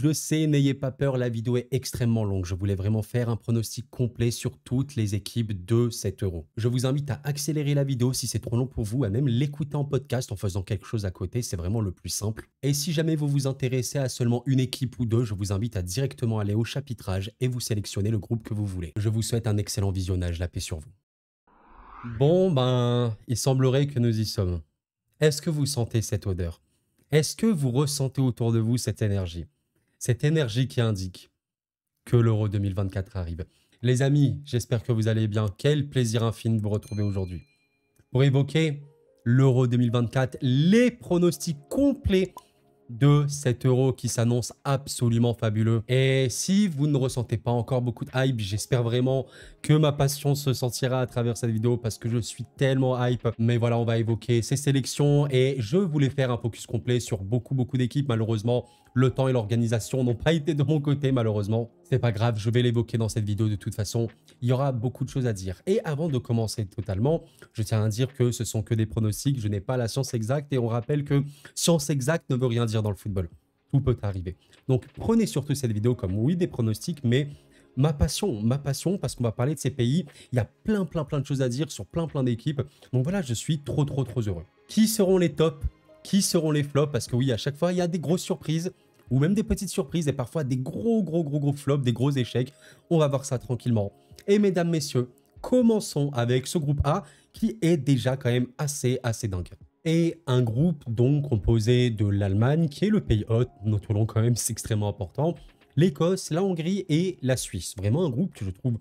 je sais, n'ayez pas peur, la vidéo est extrêmement longue. Je voulais vraiment faire un pronostic complet sur toutes les équipes de cet Euro. Je vous invite à accélérer la vidéo si c'est trop long pour vous, à même l'écouter en podcast en faisant quelque chose à côté, c'est vraiment le plus simple. Et si jamais vous vous intéressez à seulement une équipe ou deux, je vous invite à directement aller au chapitrage et vous sélectionner le groupe que vous voulez. Je vous souhaite un excellent visionnage, la paix sur vous. Bon, ben, il semblerait que nous y sommes. Est-ce que vous sentez cette odeur? Est-ce que vous ressentez autour de vous cette énergie? Cette énergie qui indique que l'Euro 2024 arrive. Les amis, j'espère que vous allez bien. Quel plaisir infini de vous retrouver aujourd'hui. Pour évoquer l'Euro 2024, les pronostics complets de cet Euro qui s'annonce absolument fabuleux. Et si vous ne ressentez pas encore beaucoup de hype, j'espère vraiment que ma passion se sentira à travers cette vidéo parce que je suis tellement hype. Mais voilà, on va évoquer ces sélections et je voulais faire un focus complet sur beaucoup d'équipes. Malheureusement, le temps et l'organisation n'ont pas été de mon côté, malheureusement. C'est pas grave, je vais l'évoquer dans cette vidéo de toute façon. Il y aura beaucoup de choses à dire. Et avant de commencer totalement, je tiens à dire que ce sont que des pronostics. Je n'ai pas la science exacte et on rappelle que science exacte ne veut rien dire dans le football. Tout peut arriver. Donc prenez surtout cette vidéo comme oui des pronostics, mais ma passion, parce qu'on va parler de ces pays. Il y a plein de choses à dire sur plein d'équipes. Donc voilà, je suis trop heureux. Qui seront les tops? Qui seront les flops? Parce que oui, à chaque fois, il y a des grosses surprises ou même des petites surprises et parfois des gros flops, des gros échecs. On va voir ça tranquillement. Et mesdames, messieurs, commençons avec ce groupe A qui est déjà quand même assez dingue. Et un groupe donc composé de l'Allemagne, qui est le pays hôte, notons quand même, c'est extrêmement important, l'Écosse, la Hongrie et la Suisse. Vraiment un groupe que je trouve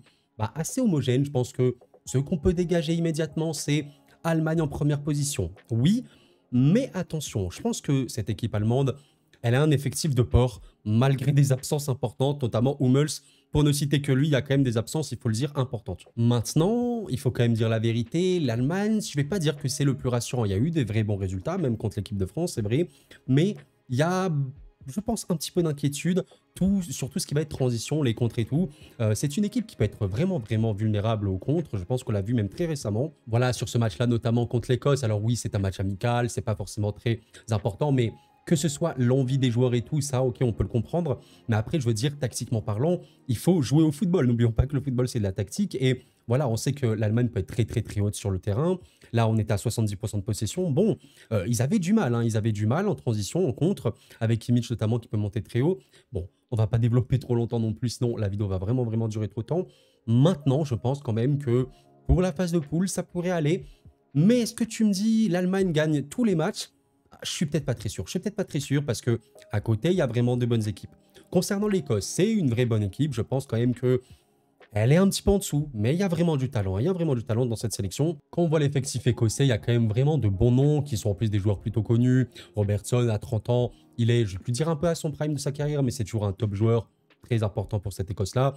assez homogène. Je pense que ce qu'on peut dégager immédiatement, c'est Allemagne en première position. Oui, mais attention, je pense que cette équipe allemande, elle a un effectif de port, malgré des absences importantes, notamment Hummels. Pour ne citer que lui, il y a quand même des absences, il faut le dire, importantes. Maintenant, il faut quand même dire la vérité, l'Allemagne, je ne vais pas dire que c'est le plus rassurant. Il y a eu des vrais bons résultats, même contre l'équipe de France, c'est vrai. Mais il y a, je pense, un petit peu d'inquiétude, sur tout ce qui va être transition, les contres et tout. C'est une équipe qui peut être vraiment vulnérable aux contres. Je pense qu'on l'a vu même très récemment. Voilà, sur ce match-là, notamment contre l'Écosse. Alors oui, c'est un match amical, c'est pas forcément très important, mais que ce soit l'envie des joueurs et tout, ça, ok, on peut le comprendre. Mais après, je veux dire, tactiquement parlant, il faut jouer au football. N'oublions pas que le football, c'est de la tactique. Et voilà, on sait que l'Allemagne peut être très haute sur le terrain. Là, on est à 70% de possession. Bon, ils avaient du mal. Ils avaient du mal en transition, en contre, avec Kimmich notamment qui peut monter très haut. Bon, on va pas développer trop longtemps non plus, sinon la vidéo va vraiment durer trop de temps. Maintenant, je pense quand même que pour la phase de poule, ça pourrait aller. Mais est-ce que tu me dis l'Allemagne gagne tous les matchs? Je suis peut-être pas très sûr. Je suis peut-être pas très sûr parce que à côté, il y a vraiment de bonnes équipes. Concernant l'Écosse, c'est une vraie bonne équipe. Je pense quand même que elle est un petit peu en dessous, mais il y a vraiment du talent. Il y a vraiment du talent dans cette sélection. Quand on voit l'effectif écossais, il y a quand même vraiment de bons noms qui sont en plus des joueurs plutôt connus. Robertson, à 30 ans, il est, je vais plus dire un peu à son prime de sa carrière, mais c'est toujours un top joueur très important pour cette Écosse-là.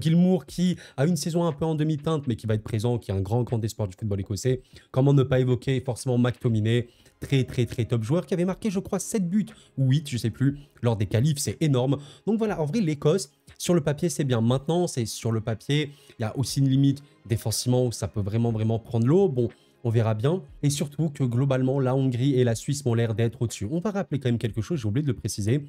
Gilmour qui a une saison un peu en demi-teinte, mais qui va être présent, qui est un grand espoir du football écossais. Comment ne pas évoquer forcément McTominay, très top joueur, qui avait marqué, je crois, 7 buts ou 8, je sais plus, lors des qualifs, c'est énorme. Donc voilà, en vrai, l'Écosse, sur le papier, c'est bien. Maintenant, c'est sur le papier, il y a aussi une limite défensivement où ça peut vraiment prendre l'eau. Bon, on verra bien. Et surtout que globalement, la Hongrie et la Suisse m'ont l'air d'être au-dessus. On va rappeler quand même quelque chose, j'ai oublié de le préciser.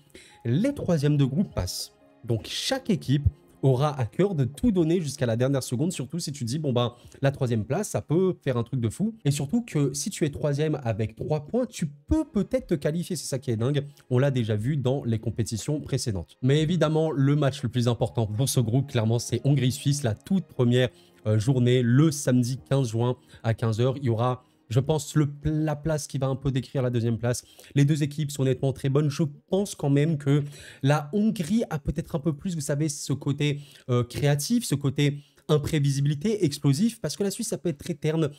Les troisièmes de groupe passent. Donc chaque équipe aura à cœur de tout donner jusqu'à la dernière seconde, surtout si tu dis, bon ben, la troisième place, ça peut faire un truc de fou. Et surtout que si tu es troisième avec 3 points, tu peux peut-être te qualifier, c'est ça qui est dingue. On l'a déjà vu dans les compétitions précédentes. Mais évidemment, le match le plus important pour ce groupe, clairement, c'est Hongrie-Suisse, la toute première journée, le samedi 15 juin à 15 h. Il y aura, je pense, la place qui va un peu décrire la deuxième place. Les deux équipes sont honnêtement très bonnes. Je pense quand même que la Hongrie a peut-être un peu plus, vous savez, ce côté créatif, ce côté imprévisibilité, explosif, parce que la Suisse, ça peut être très terne,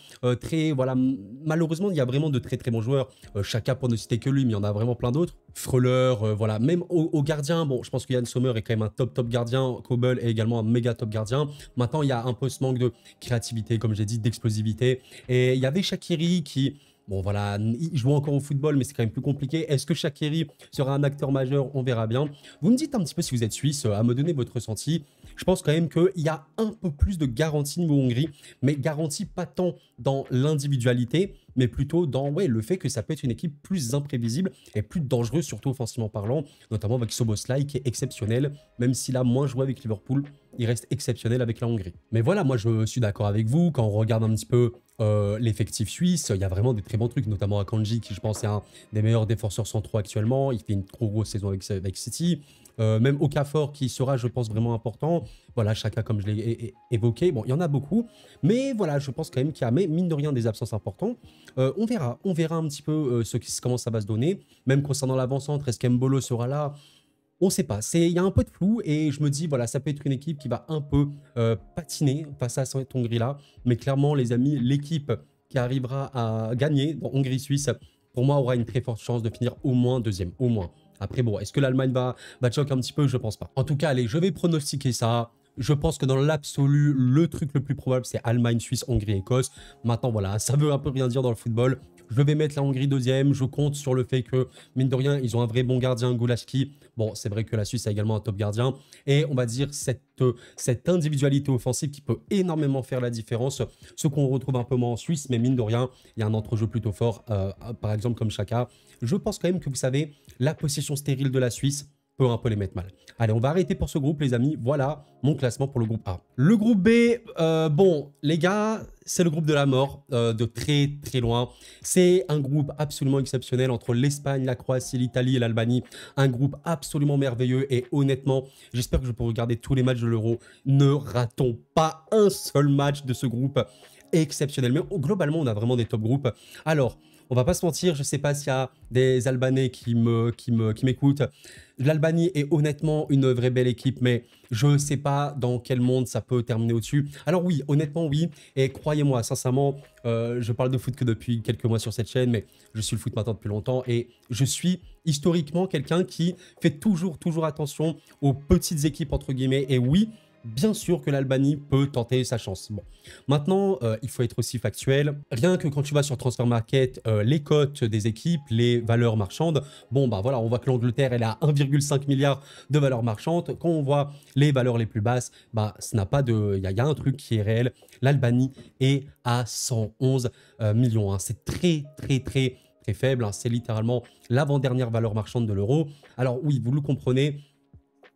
voilà, malheureusement, il y a vraiment de très bons joueurs. Chaka, pour ne citer que lui, mais il y en a vraiment plein d'autres. Freuler, voilà, même au gardien, bon, je pense que Yann Sommer est quand même un top gardien, Kobel est également un méga top gardien. Maintenant, il y a un peu ce manque de créativité, comme j'ai dit, d'explosivité. Et il y avait Shaqiri qui... Bon, voilà, il joue encore au football, mais c'est quand même plus compliqué. Est-ce que Shaqiri sera un acteur majeur? On verra bien. Vous me dites un petit peu si vous êtes suisse, à me donner votre ressenti. Je pense quand même qu'il y a un peu plus de garantie niveau Hongrie, mais garantie pas tant dans l'individualité, mais plutôt dans ouais, le fait que ça peut être une équipe plus imprévisible et plus dangereuse, surtout offensivement parlant, notamment avec Szoboszlai qui est exceptionnel, même s'il a moins joué avec Liverpool, il reste exceptionnel avec la Hongrie. Mais voilà, moi je suis d'accord avec vous, quand on regarde un petit peu l'effectif suisse, il y a vraiment des très bons trucs, notamment Akanji qui je pense est un des meilleurs défenseurs centraux actuellement, il fait une trop grosse saison avec City. Même Okafor qui sera, je pense, vraiment important. Voilà, Chaka, comme je l'ai évoqué. Bon, il y en a beaucoup. Mais voilà, je pense quand même qu'il y a, mais mine de rien, des absences importantes. On verra un petit peu comment ça va se donner. Même concernant l'avant-centre, est-ce qu'Embolo sera là? On ne sait pas. Il y a un peu de flou et je me dis, voilà, ça peut être une équipe qui va un peu patiner face à cette Hongrie-là. Mais clairement, les amis, l'équipe qui arrivera à gagner dans Hongrie-Suisse, pour moi, aura une très forte chance de finir au moins deuxième, au moins. Après, bon, est-ce que l'Allemagne va choquer un petit peu? Je pense pas. En tout cas, allez, je vais pronostiquer ça. Je pense que dans l'absolu, le truc le plus probable, c'est Allemagne, Suisse, Hongrie, Écosse. Maintenant, voilà, ça veut un peu rien dire dans le football. Je vais mettre la Hongrie deuxième. Je compte sur le fait que, mine de rien, ils ont un vrai bon gardien, Gulaschki. Bon, c'est vrai que la Suisse a également un top gardien. Et on va dire cette individualité offensive qui peut énormément faire la différence. Ce qu'on retrouve un peu moins en Suisse, mais mine de rien, il y a un entrejeu plutôt fort, par exemple comme Chaka. Je pense quand même que vous savez, la possession stérile de la Suisse peut un peu les mettre mal. Allez, on va arrêter pour ce groupe, les amis. Voilà mon classement pour le groupe A. Le groupe B, bon, les gars, c'est le groupe de la mort, de très très loin. C'est un groupe absolument exceptionnel entre l'Espagne, la Croatie, l'Italie et l'Albanie. Un groupe absolument merveilleux et honnêtement, j'espère que je peux regarder tous les matchs de l'Euro. Ne ratons pas un seul match de ce groupe exceptionnel. Mais globalement, on a vraiment des top groupes. Alors, on va pas se mentir, je ne sais pas s'il y a des Albanais qui m'écoutent. L'Albanie est honnêtement une vraie belle équipe, mais je ne sais pas dans quel monde ça peut terminer au-dessus. Alors oui, honnêtement oui, et croyez-moi, sincèrement, je parle de foot que depuis quelques mois sur cette chaîne, mais je suis le foot maintenant depuis longtemps, et je suis historiquement quelqu'un qui fait toujours attention aux petites équipes, entre guillemets, et oui, bien sûr que l'Albanie peut tenter sa chance. Bon. Maintenant, il faut être aussi factuel. Rien que quand tu vas sur Transfer Market, les cotes des équipes, les valeurs marchandes, bon, bah voilà, on voit que l'Angleterre, elle a 1,5 milliard de valeurs marchandes. Quand on voit les valeurs les plus basses, bah, ça n'a pas de... Il y a un truc qui est réel. L'Albanie est à 111 millions. Hein. C'est très faible. Hein. C'est littéralement l'avant-dernière valeur marchande de l'euro. Alors oui, vous le comprenez,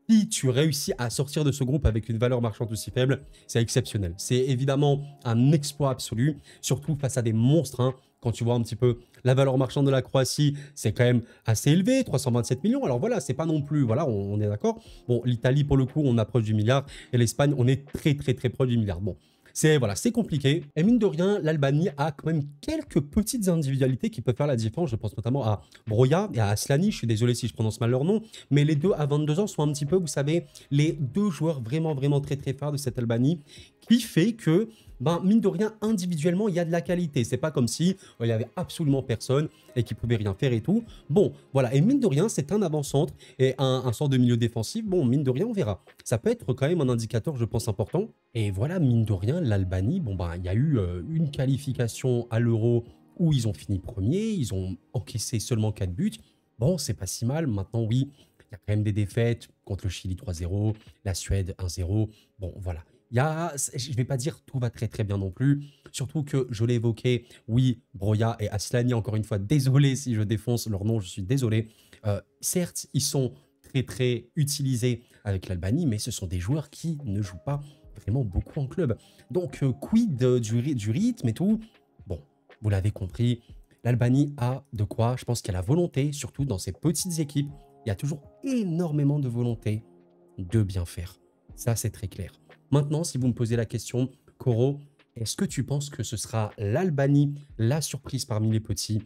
si tu réussis à sortir de ce groupe avec une valeur marchande aussi faible, c'est exceptionnel. C'est évidemment un exploit absolu, surtout face à des monstres. Hein. Quand tu vois un petit peu la valeur marchande de la Croatie, c'est quand même assez élevé, 327 millions. Alors voilà, c'est pas non plus, voilà, on est d'accord. Bon, l'Italie, pour le coup, on approche du milliard. Et l'Espagne, on est très proche du milliard. Bon, c'est compliqué. Et mine de rien, l'Albanie a quand même quelques petites individualités qui peuvent faire la différence. Je pense notamment à Broja et à Aslani. Je suis désolé si je prononce mal leur nom. Mais les deux, à 22 ans, sont un petit peu, vous savez, les deux joueurs vraiment très forts de cette Albanie, qui fait que, ben, mine de rien, individuellement, il y a de la qualité. C'est pas comme si il y avait absolument personne et qui pouvait rien faire et tout. Bon, voilà. Et mine de rien, c'est un avant-centre et un centre de milieu défensif. Bon, mine de rien, on verra. Ça peut être quand même un indicateur, je pense, important. Et voilà, mine de rien, l'Albanie, bon, ben, il y a eu une qualification à l'Euro où ils ont fini premier. Ils ont encaissé seulement 4 buts. Bon, c'est pas si mal. Maintenant, oui, il y a quand même des défaites contre le Chili 3-0, la Suède 1-0. Bon, voilà. Je ne vais pas dire tout va très bien non plus, surtout que je l'ai évoqué, oui, Broja et Aslani, encore une fois, désolé si je défonce leur nom, je suis désolé. Certes, ils sont très utilisés avec l'Albanie, mais ce sont des joueurs qui ne jouent pas vraiment beaucoup en club. Donc, quid du rythme et tout? Bon, vous l'avez compris, l'Albanie a de quoi, je pense qu'il y a la volonté, surtout dans ces petites équipes, il y a toujours énormément de volonté de bien faire. Ça, c'est très clair. Maintenant, si vous me posez la question, Koro, est-ce que tu penses que ce sera l'Albanie, la surprise parmi les petits?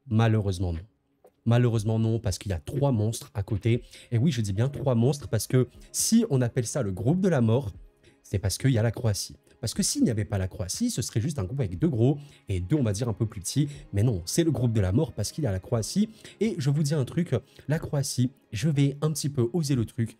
Malheureusement non. Malheureusement non, parce qu'il y a 3 monstres à côté. Et oui, je dis bien 3 monstres, parce que si on appelle ça le groupe de la mort, c'est parce qu'il y a la Croatie. Parce que s'il n'y avait pas la Croatie, ce serait juste un groupe avec 2 gros et 2, on va dire, un peu plus petits. Mais non, c'est le groupe de la mort parce qu'il y a la Croatie. Et je vous dis un truc, la Croatie, je vais un petit peu oser le truc.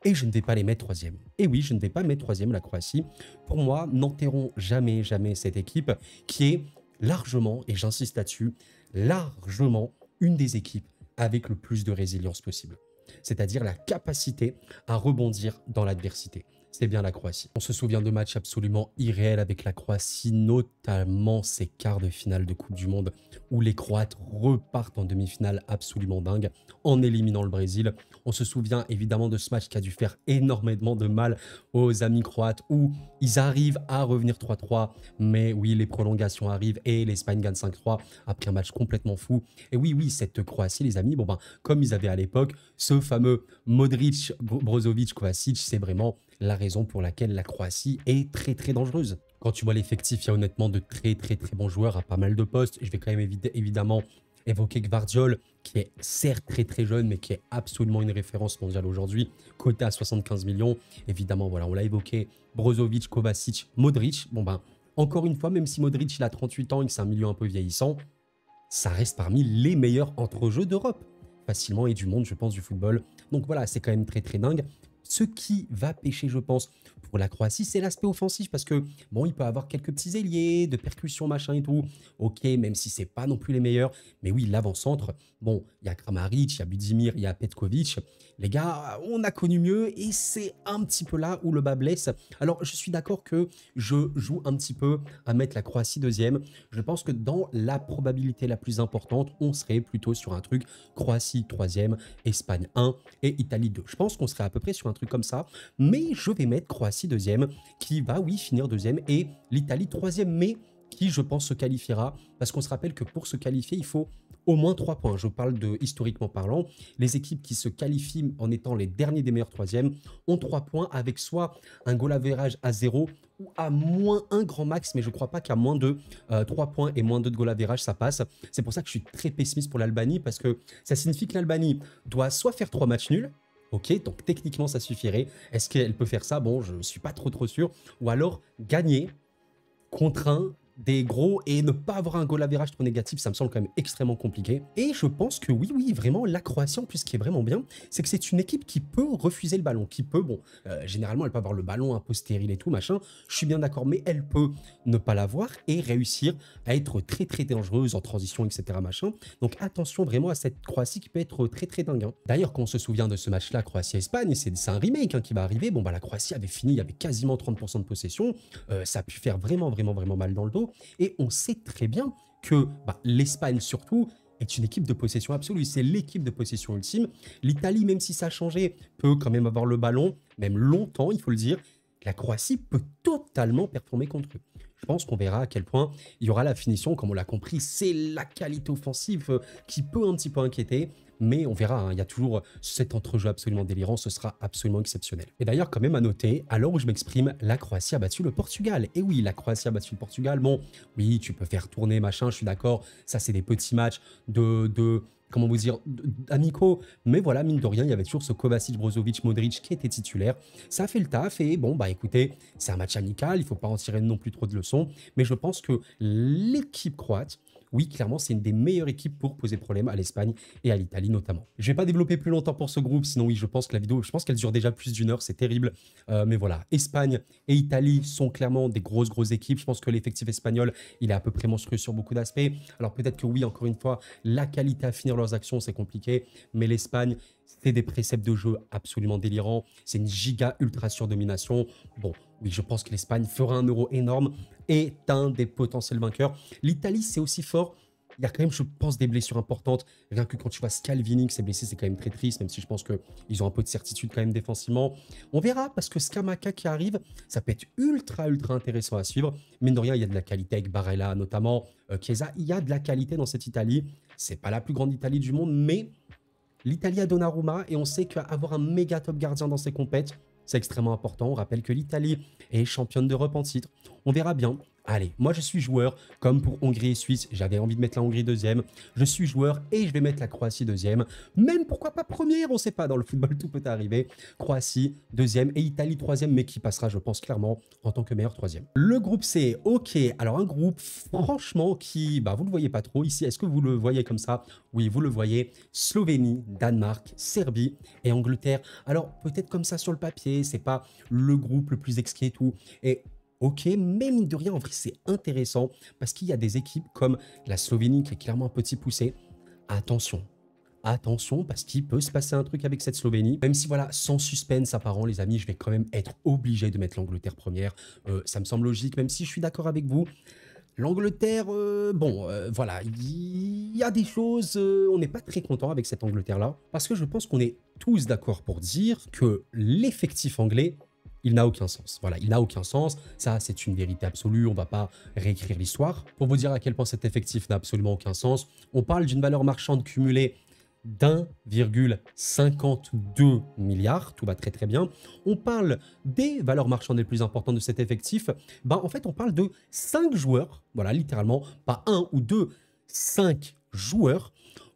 Et je ne vais pas les mettre 3e. Et oui, je ne vais pas mettre 3e la Croatie. Pour moi, n'enterrons jamais cette équipe qui est largement, et j'insiste là-dessus, largement une des équipes avec le plus de résilience possible. C'est-à-dire la capacité à rebondir dans l'adversité. c'est bien la Croatie. On se souvient de matchs absolument irréels avec la Croatie, notamment ces quarts de finale de Coupe du Monde où les Croates repartent en demi-finale absolument dingue en éliminant le Brésil. On se souvient évidemment de ce match qui a dû faire énormément de mal aux amis croates où ils arrivent à revenir 3-3, mais oui, les prolongations arrivent et l'Espagne gagne 5-3 après un match complètement fou. Et oui, oui, cette Croatie, les amis, bon ben, comme ils avaient à l'époque, ce fameux Modric, Brozovic, Kovacic, c'est vraiment la raison pour laquelle la Croatie est très très dangereuse. Quand tu vois l'effectif, il y a honnêtement de très très très bons joueurs à pas mal de postes. Je vais quand même évidemment évoquer Gvardiol, qui est certes très très jeune, mais qui est absolument une référence mondiale aujourd'hui, coté à 75 millions. Évidemment, voilà, on l'a évoqué, Brozovic, Kovacic, Modric. Bon ben, encore une fois, même si Modric il a 38 ans et que c'est un milieu un peu vieillissant, ça reste parmi les meilleurs entre-jeux d'Europe, facilement, et du monde, je pense, du football. Donc voilà, c'est quand même très très dingue. Ce qui va pêcher, je pense, pour la Croatie, c'est l'aspect offensif parce que, bon, il peut avoir quelques petits ailiers, de percussions, machin et tout. Ok, même si c'est pas non plus les meilleurs. Mais oui, l'avant-centre, bon, il y a Kramaric, il y a Budimir, il y a Petkovic. Les gars, on a connu mieux et c'est un petit peu là où le bas blesse. Alors, je suis d'accord que je joue un petit peu à mettre la Croatie deuxième. Je pense que dans la probabilité la plus importante, on serait plutôt sur un truc Croatie troisième, Espagne 1 et Italie 2. Je pense qu'on serait à peu près sur un truc comme ça, mais je vais mettre Croatie deuxième, qui va, oui, finir deuxième, et l'Italie troisième, mais qui, je pense, se qualifiera, parce qu'on se rappelle que pour se qualifier, il faut au moins 3 points. Je parle de historiquement parlant. Les équipes qui se qualifient en étant les derniers des meilleurs troisièmes ont 3 points avec soit un goal average à 0 ou à moins 1 grand max, mais je ne crois pas qu'à moins de 3 points et moins 2 de goal average, ça passe. C'est pour ça que je suis très pessimiste pour l'Albanie, parce que ça signifie que l'Albanie doit soit faire 3 matchs nuls, ok, donc techniquement ça suffirait. Est-ce qu'elle peut faire ça? Bon, je ne suis pas trop sûr. Ou alors gagner contre un des gros et ne pas avoir un goal average trop négatif, ça me semble quand même extrêmement compliqué. Et je pense que oui, vraiment, la Croatie, en plus, ce qui est vraiment bien, c'est que c'est une équipe qui peut refuser le ballon, qui peut, bon, généralement, elle peut avoir le ballon un peu stérile et tout, machin, je suis bien d'accord, mais elle peut ne pas l'avoir et réussir à être très, très dangereuse en transition, etc., machin. Donc, attention vraiment à cette Croatie qui peut être très, très dingue. Hein. D'ailleurs, quand on se souvient de ce match-là, Croatie-Espagne, c'est un remake hein, qui va arriver. Bon, bah, la Croatie avait fini, il y avait quasiment 30% de possession. Ça a pu faire vraiment mal dans le dos. Et on sait très bien que l'Espagne surtout est une équipe de possession absolue. C'est l'équipe de possession ultime. L'Italie, même si ça a changé, peut quand même avoir le ballon, même longtemps, il faut le dire. La Croatie peut totalement performer contre eux. Je pense qu'on verra à quel point il y aura la finition. Comme on l'a compris, c'est la qualité offensive qui peut un petit peu inquiéter. Mais on verra, hein, il y a toujours cet entrejeu absolument délirant, ce sera absolument exceptionnel. Et d'ailleurs, quand même à noter, à l'heure où je m'exprime, la Croatie a battu le Portugal. Et oui, la Croatie a battu le Portugal. Bon, oui, tu peux faire tourner, machin, je suis d'accord. Ça, c'est des petits matchs comment vous dire, amicaux. Mais voilà, mine de rien, il y avait toujours ce Kovacic, Brozovic, Modric qui était titulaire. Ça a fait le taf et bon, bah écoutez, c'est un match amical, il ne faut pas en tirer non plus trop de leçons. Mais je pense que l'équipe croate, oui, clairement, c'est une des meilleures équipes pour poser problème à l'Espagne et à l'Italie notamment. Je ne vais pas développer plus longtemps pour ce groupe, sinon oui, je pense que la vidéo, je pense qu'elle dure déjà plus d'une heure, c'est terrible. Mais voilà, Espagne et Italie sont clairement des grosses équipes. Je pense que l'effectif espagnol, il est à peu près monstrueux sur beaucoup d'aspects. Alors peut-être que oui, encore une fois, la qualité à finir leurs actions, c'est compliqué, mais l'Espagne, c'est des préceptes de jeu absolument délirants. C'est une giga ultra surdomination. Bon, oui, je pense que l'Espagne fera un euro énorme, est un des potentiels vainqueurs. L'Italie, c'est aussi fort. Il y a quand même, je pense, des blessures importantes. Rien que quand tu vois Scalvini qui s'est blessé, c'est quand même très triste, même si je pense qu'ils ont un peu de certitude quand même défensivement. On verra, parce que Scamacca qui arrive, ça peut être ultra intéressant à suivre. Mine de rien, il y a de la qualité avec Barella notamment, Chiesa. Il y a de la qualité dans cette Italie. C'est pas la plus grande Italie du monde, mais l'Italie a Donnarumma et on sait qu'avoir un méga top gardien dans ses compètes, c'est extrêmement important. On rappelle que l'Italie est championne d'Europe en titre. On verra bien. Allez, moi je suis joueur, comme pour Hongrie et Suisse, j'avais envie de mettre la Hongrie deuxième. Je suis joueur et je vais mettre la Croatie deuxième. Même pourquoi pas première, on ne sait pas, dans le football tout peut arriver. Croatie deuxième et Italie troisième, mais qui passera, je pense clairement, en tant que meilleur troisième. Le groupe C, ok, alors un groupe franchement qui, vous ne le voyez pas trop ici, est-ce que vous le voyez comme ça? Oui, vous le voyez, Slovénie, Danemark, Serbie et Angleterre. Alors peut-être comme ça sur le papier, c'est pas le groupe le plus exquis et tout. Et ok, mais mine de rien, en vrai, c'est intéressant parce qu'il y a des équipes comme la Slovénie qui est clairement un petit poussé. Attention, attention parce qu'il peut se passer un truc avec cette Slovénie. Même si voilà, sans suspense apparent les amis, je vais quand même être obligé de mettre l'Angleterre première. Ça me semble logique, même si je suis d'accord avec vous. L'Angleterre, voilà, il y a des choses, on n'est pas très content avec cette Angleterre-là, parce que je pense qu'on est tous d'accord pour dire que l'effectif anglais, il n'a aucun sens. Voilà, il n'a aucun sens. Ça, c'est une vérité absolue. On ne va pas réécrire l'histoire. Pour vous dire à quel point cet effectif n'a absolument aucun sens, on parle d'une valeur marchande cumulée d'1,52 milliard, tout va très très bien. On parle des valeurs marchandes les plus importantes de cet effectif. En fait, on parle de 5 joueurs, voilà, littéralement, pas un ou deux, 5 joueurs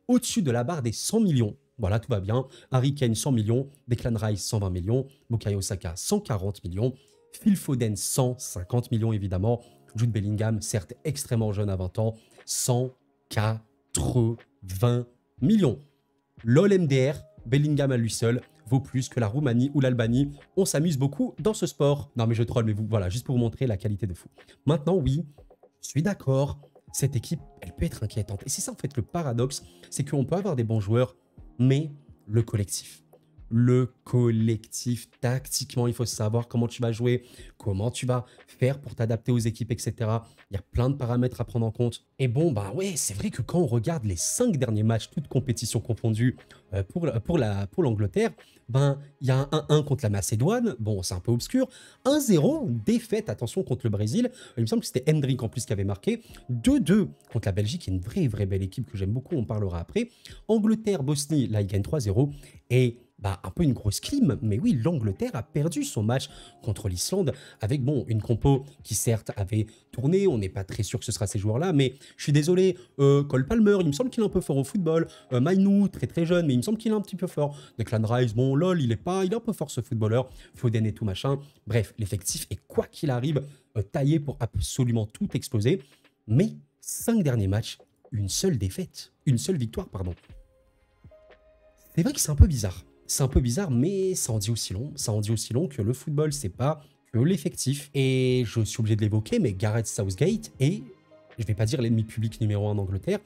au-dessus de la barre des 100 millions. Voilà, tout va bien. Harry Kane, 100 millions. Declan Rice, 120 millions. Bukayo Saka, 140 millions. Phil Foden, 150 millions, évidemment. Jude Bellingham, certes extrêmement jeune à 20 ans, 180 millions. LOL MDR, Bellingham à lui seul, vaut plus que la Roumanie ou l'Albanie. On s'amuse beaucoup dans ce sport. Non, mais je troll, mais vous, voilà, juste pour vous montrer la qualité de fou. Maintenant, oui, je suis d'accord. Cette équipe, elle peut être inquiétante. Et c'est ça, en fait, le paradoxe. C'est qu'on peut avoir des bons joueurs, mais le collectif, tactiquement, il faut savoir comment tu vas jouer, comment tu vas faire pour t'adapter aux équipes, etc. Il y a plein de paramètres à prendre en compte. Et bon, ouais, c'est vrai que quand on regarde les 5 derniers matchs, toutes compétitions confondues, pour l'Angleterre, il y a un 1-1 contre la Macédoine, bon, c'est un peu obscur, 1-0, défaite, attention, contre le Brésil, il me semble que c'était Hendrick en plus qui avait marqué, 2-2 contre la Belgique, qui est une vraie belle équipe que j'aime beaucoup, on parlera après, Angleterre, Bosnie, là, il gagne 3-0, et un peu une grosse clim, mais oui, l'Angleterre a perdu son match contre l'Islande avec, bon, une compo qui certes avait tourné, on n'est pas très sûr que ce sera ces joueurs-là, mais je suis désolé, Cole Palmer, il me semble qu'il est un peu fort au football, Mainoo, très jeune, mais il me semble qu'il est un petit peu fort, Declan Rice, bon, lol, il est un peu fort ce footballeur, Foden et tout machin, bref, l'effectif est quoi qu'il arrive, taillé pour absolument tout exploser, mais 5 derniers matchs, une seule victoire, pardon. C'est vrai que c'est un peu bizarre. C'est un peu bizarre, mais ça en dit aussi long. Ça en dit aussi long que le football, c'est pas que l'effectif. Et je suis obligé de l'évoquer, mais Gareth Southgate est, je vais pas dire l'ennemi public numéro 1 en Angleterre,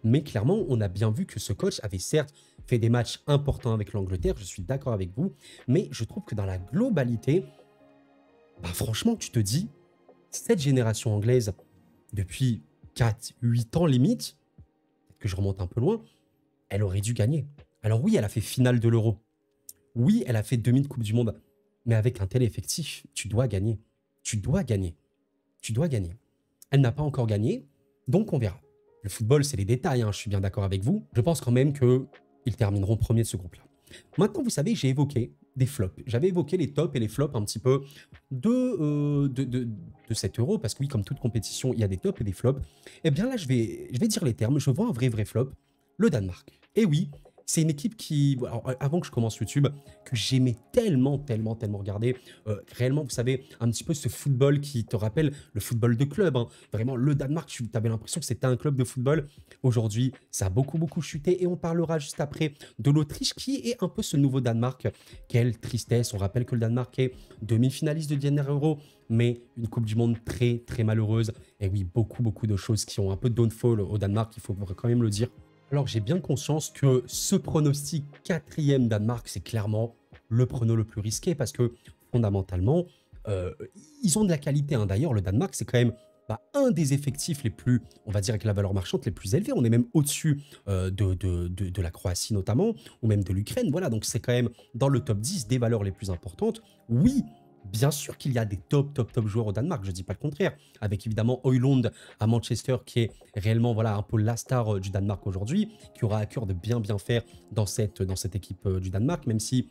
mais clairement, on a bien vu que ce coach avait certes fait des matchs importants avec l'Angleterre, je suis d'accord avec vous, mais je trouve que dans la globalité, franchement, tu te dis, cette génération anglaise, depuis 4-8 ans limite, peut-être que je remonte un peu loin, elle aurait dû gagner. Alors oui, elle a fait finale de l'Euro. Oui, elle a fait demi de Coupe du Monde. Mais avec un tel effectif, tu dois gagner. Tu dois gagner. Tu dois gagner. Elle n'a pas encore gagné, donc on verra. Le football, c'est les détails, hein, je suis bien d'accord avec vous. Je pense quand même qu'ils termineront premiers de ce groupe-là. Maintenant, vous savez, j'ai évoqué des flops. J'avais évoqué les tops et les flops un petit peu de cet Euro, parce que oui, comme toute compétition, il y a des tops et des flops. Eh bien là, je vais dire les termes. Je vois un vrai flop, le Danemark. Et oui, c'est une équipe qui, alors, avant que je commence YouTube, que j'aimais tellement regarder. Réellement, vous savez, un petit peu ce football qui te rappelle le football de club. Hein. Vraiment, le Danemark, tu avais l'impression que c'était un club de football. Aujourd'hui, ça a beaucoup chuté et on parlera juste après de l'Autriche qui est un peu ce nouveau Danemark. Quelle tristesse. On rappelle que le Danemark est demi-finaliste de dernier Euro, mais une Coupe du Monde très malheureuse. Et oui, beaucoup de choses qui ont un peu de downfall au Danemark, il faut quand même le dire. Alors, j'ai bien conscience que ce pronostic 4e Danemark, c'est clairement le prono le plus risqué parce que fondamentalement, ils ont de la qualité. Hein. D'ailleurs, le Danemark, c'est quand même un des effectifs les plus, on va dire avec la valeur marchande, les plus élevés. On est même au-dessus de la Croatie notamment, ou même de l'Ukraine. Voilà, donc c'est quand même dans le top 10 des valeurs les plus importantes. Oui, bien sûr qu'il y a des top joueurs au Danemark, je ne dis pas le contraire, avec évidemment Højlund à Manchester qui est réellement voilà, un peu la star du Danemark aujourd'hui, qui aura à cœur de bien faire dans cette équipe du Danemark, même si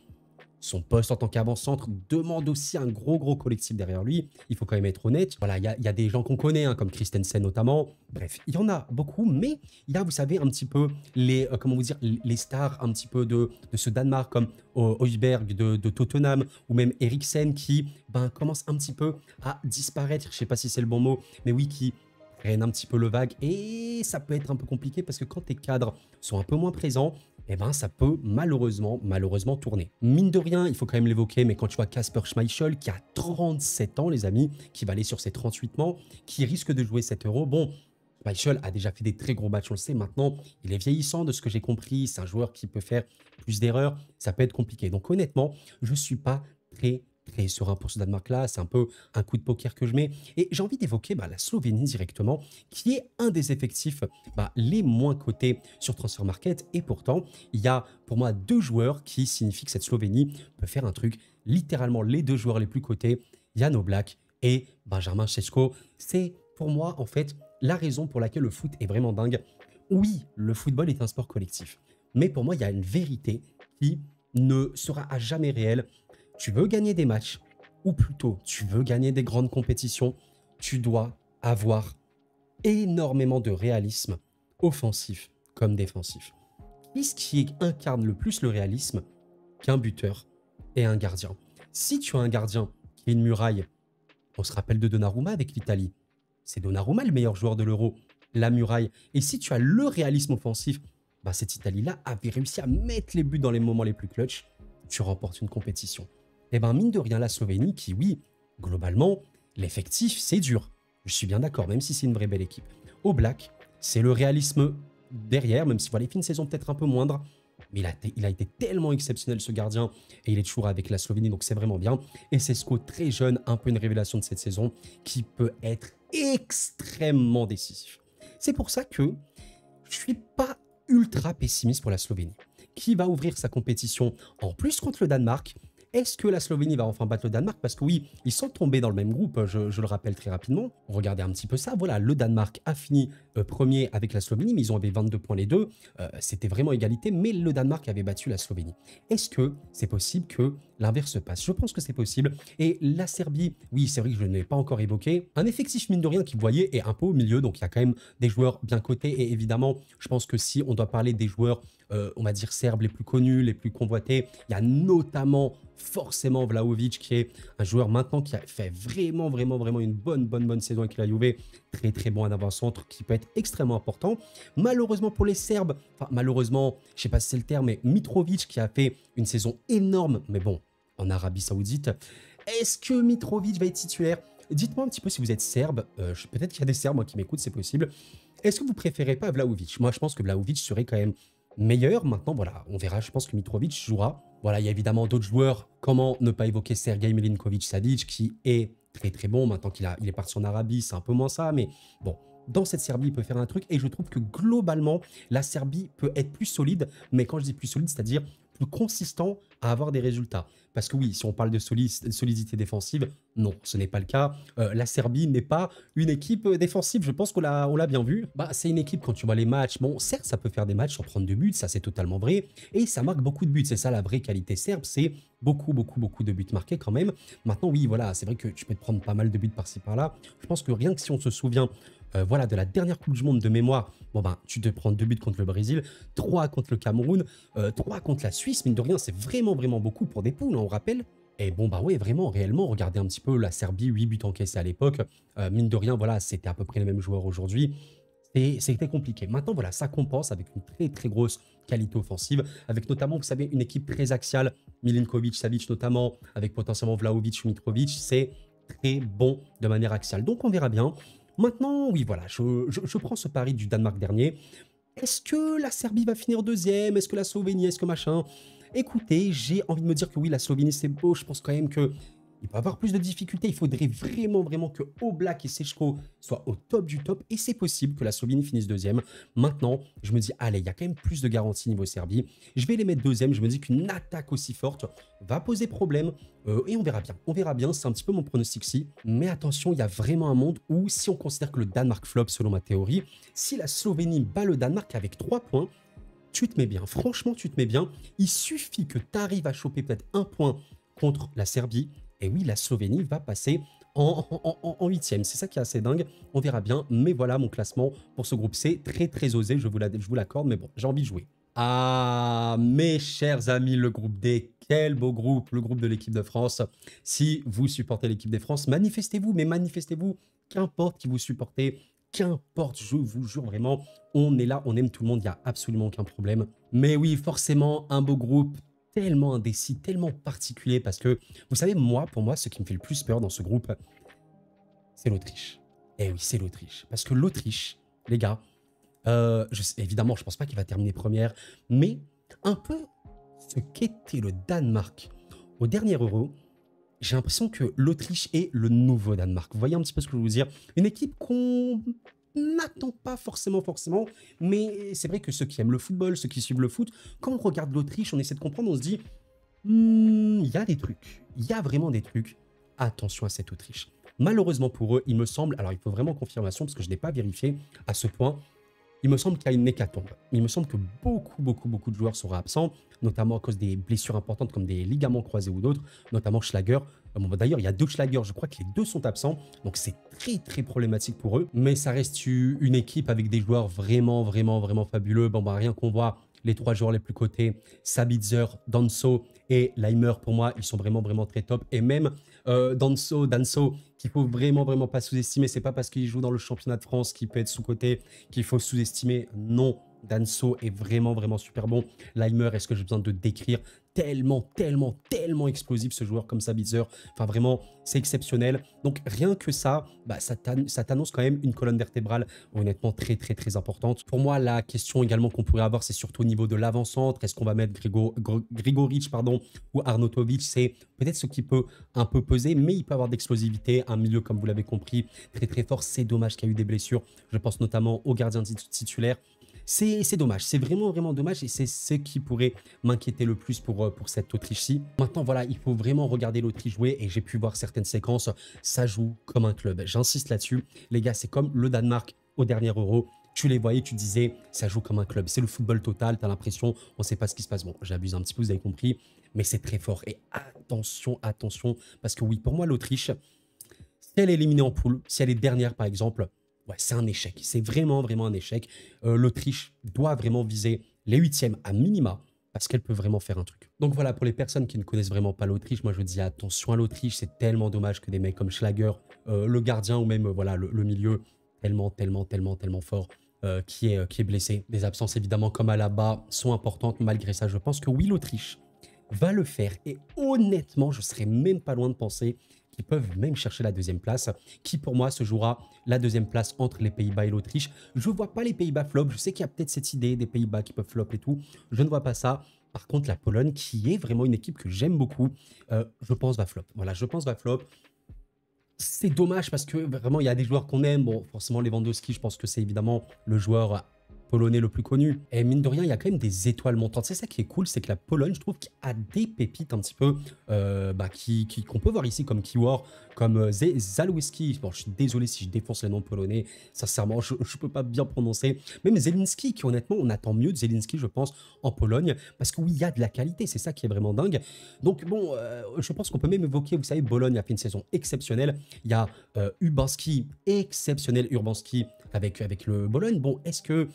son poste en tant qu'avant-centre demande aussi un gros collectif derrière lui. Il faut quand même être honnête. Voilà, il y a des gens qu'on connaît, hein, comme Christensen notamment. Bref, il y en a beaucoup, mais il y a, vous savez, un petit peu les, comment vous dire, les stars un petit peu de ce Danemark, comme Højbjerg de Tottenham, ou même Eriksen qui commence un petit peu à disparaître. Je ne sais pas si c'est le bon mot, mais oui, qui freine un petit peu le vague. Et ça peut être un peu compliqué parce que quand tes cadres sont un peu moins présents, eh ça peut malheureusement tourner. Mine de rien, il faut quand même l'évoquer, mais quand tu vois Kasper Schmeichel, qui a 37 ans, les amis, qui va aller sur ses 38 ans, qui risque de jouer cet Euro, bon, Schmeichel a déjà fait des très gros matchs, on le sait. Maintenant, il est vieillissant de ce que j'ai compris. C'est un joueur qui peut faire plus d'erreurs. Ça peut être compliqué. Donc honnêtement, je ne suis pas très serein pour ce Danemark-là. C'est un peu un coup de poker que je mets. Et j'ai envie d'évoquer la Slovénie directement, qui est un des effectifs les moins cotés sur Transfer Market. Et pourtant, il y a pour moi 2 joueurs qui signifient que cette Slovénie peut faire un truc. Littéralement, les 2 joueurs les plus cotés, Jan Oblak et Benjamin Šeško. C'est pour moi, en fait, la raison pour laquelle le foot est vraiment dingue. Oui, le football est un sport collectif. Mais pour moi, il y a une vérité qui ne sera à jamais réelle. Tu veux gagner des matchs, ou plutôt, tu veux gagner des grandes compétitions, tu dois avoir énormément de réalisme, offensif comme défensif. Qu'est-ce qui incarne le plus le réalisme qu'un buteur et un gardien? Si tu as un gardien qui est une muraille, on se rappelle de Donnarumma avec l'Italie. C'est Donnarumma le meilleur joueur de l'Euro, la muraille. Et si tu as le réalisme offensif, cette Italie-là avait réussi à mettre les buts dans les moments les plus clutch, tu remportes une compétition. Et mine de rien, la Slovénie, qui oui, globalement, l'effectif, c'est dur. Je suis bien d'accord, même si c'est une vraie belle équipe. Oblak, c'est le réalisme derrière, même si voilà, il fait une saison peut-être un peu moindre, mais il a été tellement exceptionnel ce gardien, et il est toujours avec la Slovénie, donc c'est vraiment bien. Et Šeško, très jeune, un peu une révélation de cette saison, qui peut être extrêmement décisif. C'est pour ça que je suis pas ultra pessimiste pour la Slovénie, qui va ouvrir sa compétition en plus contre le Danemark. Est-ce que la Slovénie va enfin battre le Danemark? Parce que oui, ils sont tombés dans le même groupe, je le rappelle très rapidement. Regardez un petit peu ça. Voilà, le Danemark a fini premier avec la Slovénie, mais ils ont avait 22 points les deux. C'était vraiment égalité, mais le Danemark avait battu la Slovénie. Est-ce que c'est possible que l'inverse se passe? Je pense que c'est possible. Et la Serbie, oui, c'est vrai que je ne l'ai pas encore évoqué. Un effectif, mine de rien, qui, vous voyez, est un peu au milieu. Donc, il y a quand même des joueurs bien cotés. Et évidemment, je pense que si on doit parler des joueurs on va dire serbes les plus connus, les plus convoités. Il y a notamment forcément Vlahovic qui est un joueur maintenant qui a fait vraiment une bonne saison avec la Juve. Très bon en avant-centre qui peut être extrêmement important. Malheureusement pour les Serbes, enfin malheureusement, je ne sais pas si c'est le terme, mais Mitrovic qui a fait une saison énorme, mais bon, en Arabie Saoudite. Est-ce que Mitrovic va être titulaire? Dites-moi un petit peu si vous êtes serbe. Peut-être qu'il y a des Serbes qui m'écoutent, c'est possible. Est-ce que vous préférez pas Vlahovic? Moi, je pense que Vlahovic serait quand même meilleur. Maintenant, voilà, on verra. Je pense que Mitrovic jouera. Voilà, il y a évidemment d'autres joueurs. Comment ne pas évoquer Sergej Milinkovic-Savic, qui est très bon. Maintenant qu'il est parti en Arabie, c'est un peu moins ça. Mais bon, dans cette Serbie, il peut faire un truc. Et je trouve que globalement, la Serbie peut être plus solide. Mais quand je dis plus solide, c'est-à-dire plus consistant à avoir des résultats. Parce que oui, si on parle de solidité défensive, non, ce n'est pas le cas. La Serbie n'est pas une équipe défensive, je pense qu'on l'a bien vu. C'est une équipe, quand tu vois les matchs, bon, certes, ça peut faire des matchs sans prendre de buts, ça c'est totalement vrai. Et ça marque beaucoup de buts, c'est ça la vraie qualité serbe, c'est beaucoup de buts marqués quand même. Maintenant, oui, voilà, c'est vrai que tu peux te prendre pas mal de buts par-ci par-là. Je pense que rien que si on se souvient voilà, de la dernière Coupe du Monde de mémoire, tu te prends 2 buts contre le Brésil, 3 contre le Cameroun, 3 contre la Suisse, mine de rien, c'est vraiment beaucoup pour des poules, on rappelle. Et bon, ouais, vraiment, réellement, regardez un petit peu la Serbie, 8 buts encaissés à l'époque. Mine de rien, voilà, c'était à peu près les mêmes joueurs aujourd'hui. C'était compliqué. Maintenant, voilà, ça compense avec une très grosse qualité offensive, avec notamment, vous savez, une équipe très axiale, Milinkovic, Savic notamment, avec potentiellement Vlahovic, Mitrovic, c'est très bon de manière axiale. Donc, on verra bien. Maintenant, oui, voilà, je prends ce pari du Danemark dernier. Est-ce que la Serbie va finir deuxième? Est-ce que la Slovénie? Est-ce que machin? Écoutez, j'ai envie de me dire que oui, la Slovénie, c'est beau. Je pense quand même que il peut avoir plus de difficultés. Il faudrait vraiment que Oblak et Šeško soient au top du top. Et c'est possible que la Slovénie finisse deuxième. Maintenant, je me dis, allez, il y a quand même plus de garanties niveau Serbie. Je vais les mettre deuxième. Je me dis qu'une attaque aussi forte va poser problème. Et on verra bien. On verra bien. C'est un petit peu mon pronostic-ci. Mais attention, il y a vraiment un monde où, si on considère que le Danemark flop, selon ma théorie, si la Slovénie bat le Danemark avec 3 points, tu te mets bien. Franchement, tu te mets bien. Il suffit que tu arrives à choper peut-être 1 point contre la Serbie. Et oui, la Slovénie va passer en 8e. C'est ça qui est assez dingue. On verra bien. Mais voilà mon classement pour ce groupe C. Très osé, je vous l'accorde. Mais bon, j'ai envie de jouer. Ah, mes chers amis, le groupe D. Quel beau groupe, le groupe de l'équipe de France. Si vous supportez l'équipe de France, manifestez-vous. Mais manifestez-vous, qu'importe qui vous supportez. Qu'importe, je vous jure vraiment, on est là, on aime tout le monde, il n'y a absolument aucun problème. Mais oui, forcément, un beau groupe, tellement indécis, tellement particulier, parce que, vous savez, pour moi, ce qui me fait le plus peur dans ce groupe, c'est l'Autriche. Eh oui, c'est l'Autriche. Parce que l'Autriche, les gars. Évidemment, je pense pas qu'il va terminer première, mais un peu ce qu'était le Danemark au dernier Euro, j'ai l'impression que l'Autriche est le nouveau Danemark. Vous voyez un petit peu ce que je veux vous dire? Une équipe qu'on n'attend pas forcément, mais c'est vrai que ceux qui aiment le football, ceux qui suivent le foot, quand on regarde l'Autriche, on essaie de comprendre, on se dit, il y a des trucs, il y a vraiment des trucs. Attention à cette Autriche. Malheureusement pour eux, il me semble, alors il faut vraiment confirmation parce que je n'ai pas vérifié à ce point, il me semble qu'il y a une hécatombe. Il me semble que beaucoup de joueurs seront absents, notamment à cause des blessures importantes comme des ligaments croisés ou d'autres, notamment Schlager. Bon, d'ailleurs, il y a 2 Schlager, je crois que les 2 sont absents, donc c'est très problématique pour eux. Mais ça reste une équipe avec des joueurs vraiment fabuleux. Bon, bah, rien qu'on voit, les 3 joueurs les plus cotés, Sabitzer, Danso et Leimer, pour moi, ils sont vraiment très top. Et même Danso, qu'il faut vraiment pas sous-estimer. C'est pas parce qu'il joue dans le championnat de France qu'il peut être sous-coté qu'il faut sous-estimer. Non, Danso est vraiment super bon. Leimer, est-ce que j'ai besoin de décrire? Tellement explosif ce joueur comme Sabitzer. Enfin vraiment, c'est exceptionnel. Donc rien que ça, bah, ça t'annonce quand même une colonne vertébrale honnêtement très importante. Pour moi, la question également qu'on pourrait avoir, c'est surtout au niveau de l'avant-centre. Est-ce qu'on va mettre Grigoric ou Arnautovic? C'est peut-être ce qui peut un peu peser, mais il peut avoir d'explosivité. Un milieu, comme vous l'avez compris, très fort. C'est dommage qu'il y a eu des blessures. Je pense notamment au gardien titulaire. C'est dommage, c'est vraiment dommage et c'est ce qui pourrait m'inquiéter le plus pour cette Autriche-ci. Maintenant, voilà, il faut vraiment regarder l'Autriche jouer et j'ai pu voir certaines séquences, ça joue comme un club. J'insiste là-dessus, les gars, c'est comme le Danemark au dernier Euro. Tu les voyais, tu disais, ça joue comme un club. C'est le football total, tu as l'impression, on ne sait pas ce qui se passe. Bon, j'abuse un petit peu, vous avez compris, mais c'est très fort. Et attention, parce que oui, pour moi, l'Autriche, si elle est éliminée en poule, si elle est dernière par exemple, ouais, c'est un échec. C'est vraiment un échec. L'Autriche doit vraiment viser les 8e à minima parce qu'elle peut vraiment faire un truc. Donc voilà, pour les personnes qui ne connaissent vraiment pas l'Autriche, moi je dis attention à l'Autriche. C'est tellement dommage que des mecs comme Schlager, le gardien ou même voilà le milieu, tellement fort, qui est blessé. Des absences évidemment comme Alaba sont importantes. Malgré ça, je pense que oui, l'Autriche va le faire. Et honnêtement, je serais même pas loin de penser qu'ils peuvent même chercher la 2e place, qui pour moi se jouera la 2e place entre les Pays-Bas et l'Autriche. Je ne vois pas les Pays-Bas flop, je sais qu'il y a peut-être cette idée des Pays-Bas qui peuvent flop et tout, je ne vois pas ça. Par contre, la Pologne, qui est vraiment une équipe que j'aime beaucoup, je pense va flop. Voilà, je pense va flop. C'est dommage parce que vraiment, il y a des joueurs qu'on aime. Bon, forcément, Lewandowski, je pense que c'est évidemment le joueur polonais le plus connu. Et mine de rien, il y a quand même des étoiles montantes. C'est ça qui est cool, c'est que la Pologne, je trouve qu'il y a des pépites un petit peu qu'on peut voir ici comme Kiwor, comme Zalewski. Bon, je suis désolé si je défonce les noms polonais. Sincèrement, je ne peux pas bien prononcer. Même Zelinski, qui honnêtement, on attend mieux de Zelinski, je pense, en Pologne. Parce que oui, il y a de la qualité. C'est ça qui est vraiment dingue. Donc bon, je pense qu'on peut même évoquer, vous savez, Bologne a fait une saison exceptionnelle. Il y a Urbanski, exceptionnel Urbanski avec le Bologne. Bon, est-ce que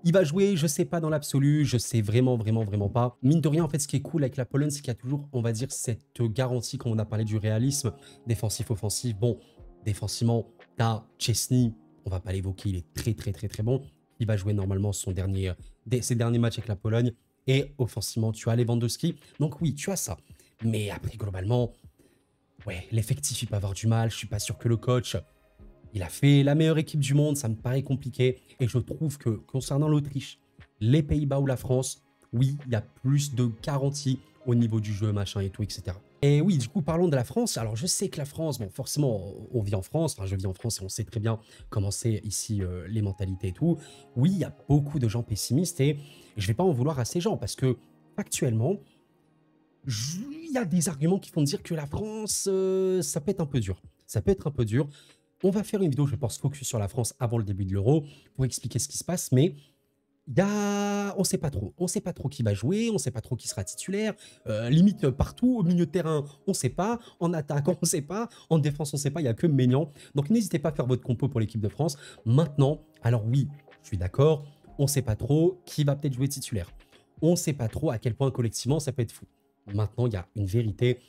il va jouer? Je sais pas dans l'absolu, je sais vraiment pas. Mine de rien, en fait, ce qui est cool avec la Pologne, c'est qu'il y a toujours, on va dire, cette garantie quand on a parlé du réalisme défensif-offensif. Bon, défensivement, t'as Chesney, on va pas l'évoquer, il est très bon. Il va jouer normalement ses derniers matchs avec la Pologne. Et offensivement, tu as Lewandowski. Donc oui, tu as ça. Mais après, globalement, ouais, l'effectif, il peut avoir du mal. Je suis pas sûr que le coach... Il a fait la meilleure équipe du monde, ça me paraît compliqué. Et je trouve que concernant l'Autriche, les Pays-Bas ou la France, oui, il y a plus de garanties au niveau du jeu, machin et tout, etc. Et oui, du coup, parlons de la France. Alors, je sais que la France, bon, forcément, on vit en France. Enfin, je vis en France et on sait très bien comment c'est ici les mentalités et tout. Oui, il y a beaucoup de gens pessimistes et je ne vais pas en vouloir à ces gens parce que, actuellement, il y a des arguments qui font dire que la France, ça peut être un peu dur. Ça peut être un peu dur. On va faire une vidéo, je pense, focus sur la France avant le début de l'Euro pour expliquer ce qui se passe, mais on ne sait pas trop. On ne sait pas trop qui va jouer, on ne sait pas trop qui sera titulaire. Limite partout, au milieu de terrain, on ne sait pas. En attaque, on ne sait pas. En défense, on ne sait pas. Il n'y a que Maignan. Donc n'hésitez pas à faire votre compo pour l'équipe de France. Maintenant, alors oui, je suis d'accord, on ne sait pas trop qui va peut-être jouer titulaire. On ne sait pas trop à quel point collectivement ça peut être fou. Maintenant, il y a une vérité.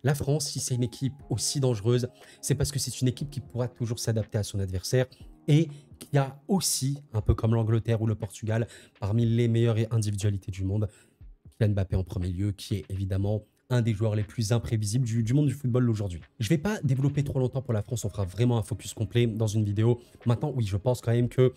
La France, si c'est une équipe aussi dangereuse, c'est parce que c'est une équipe qui pourra toujours s'adapter à son adversaire et qu'il y a aussi, un peu comme l'Angleterre ou le Portugal, parmi les meilleures individualités du monde, Kylian Mbappé en premier lieu, qui est évidemment un des joueurs les plus imprévisibles du monde du football aujourd'hui. Je ne vais pas développer trop longtemps pour la France, on fera vraiment un focus complet dans une vidéo. Maintenant, oui, je pense quand même que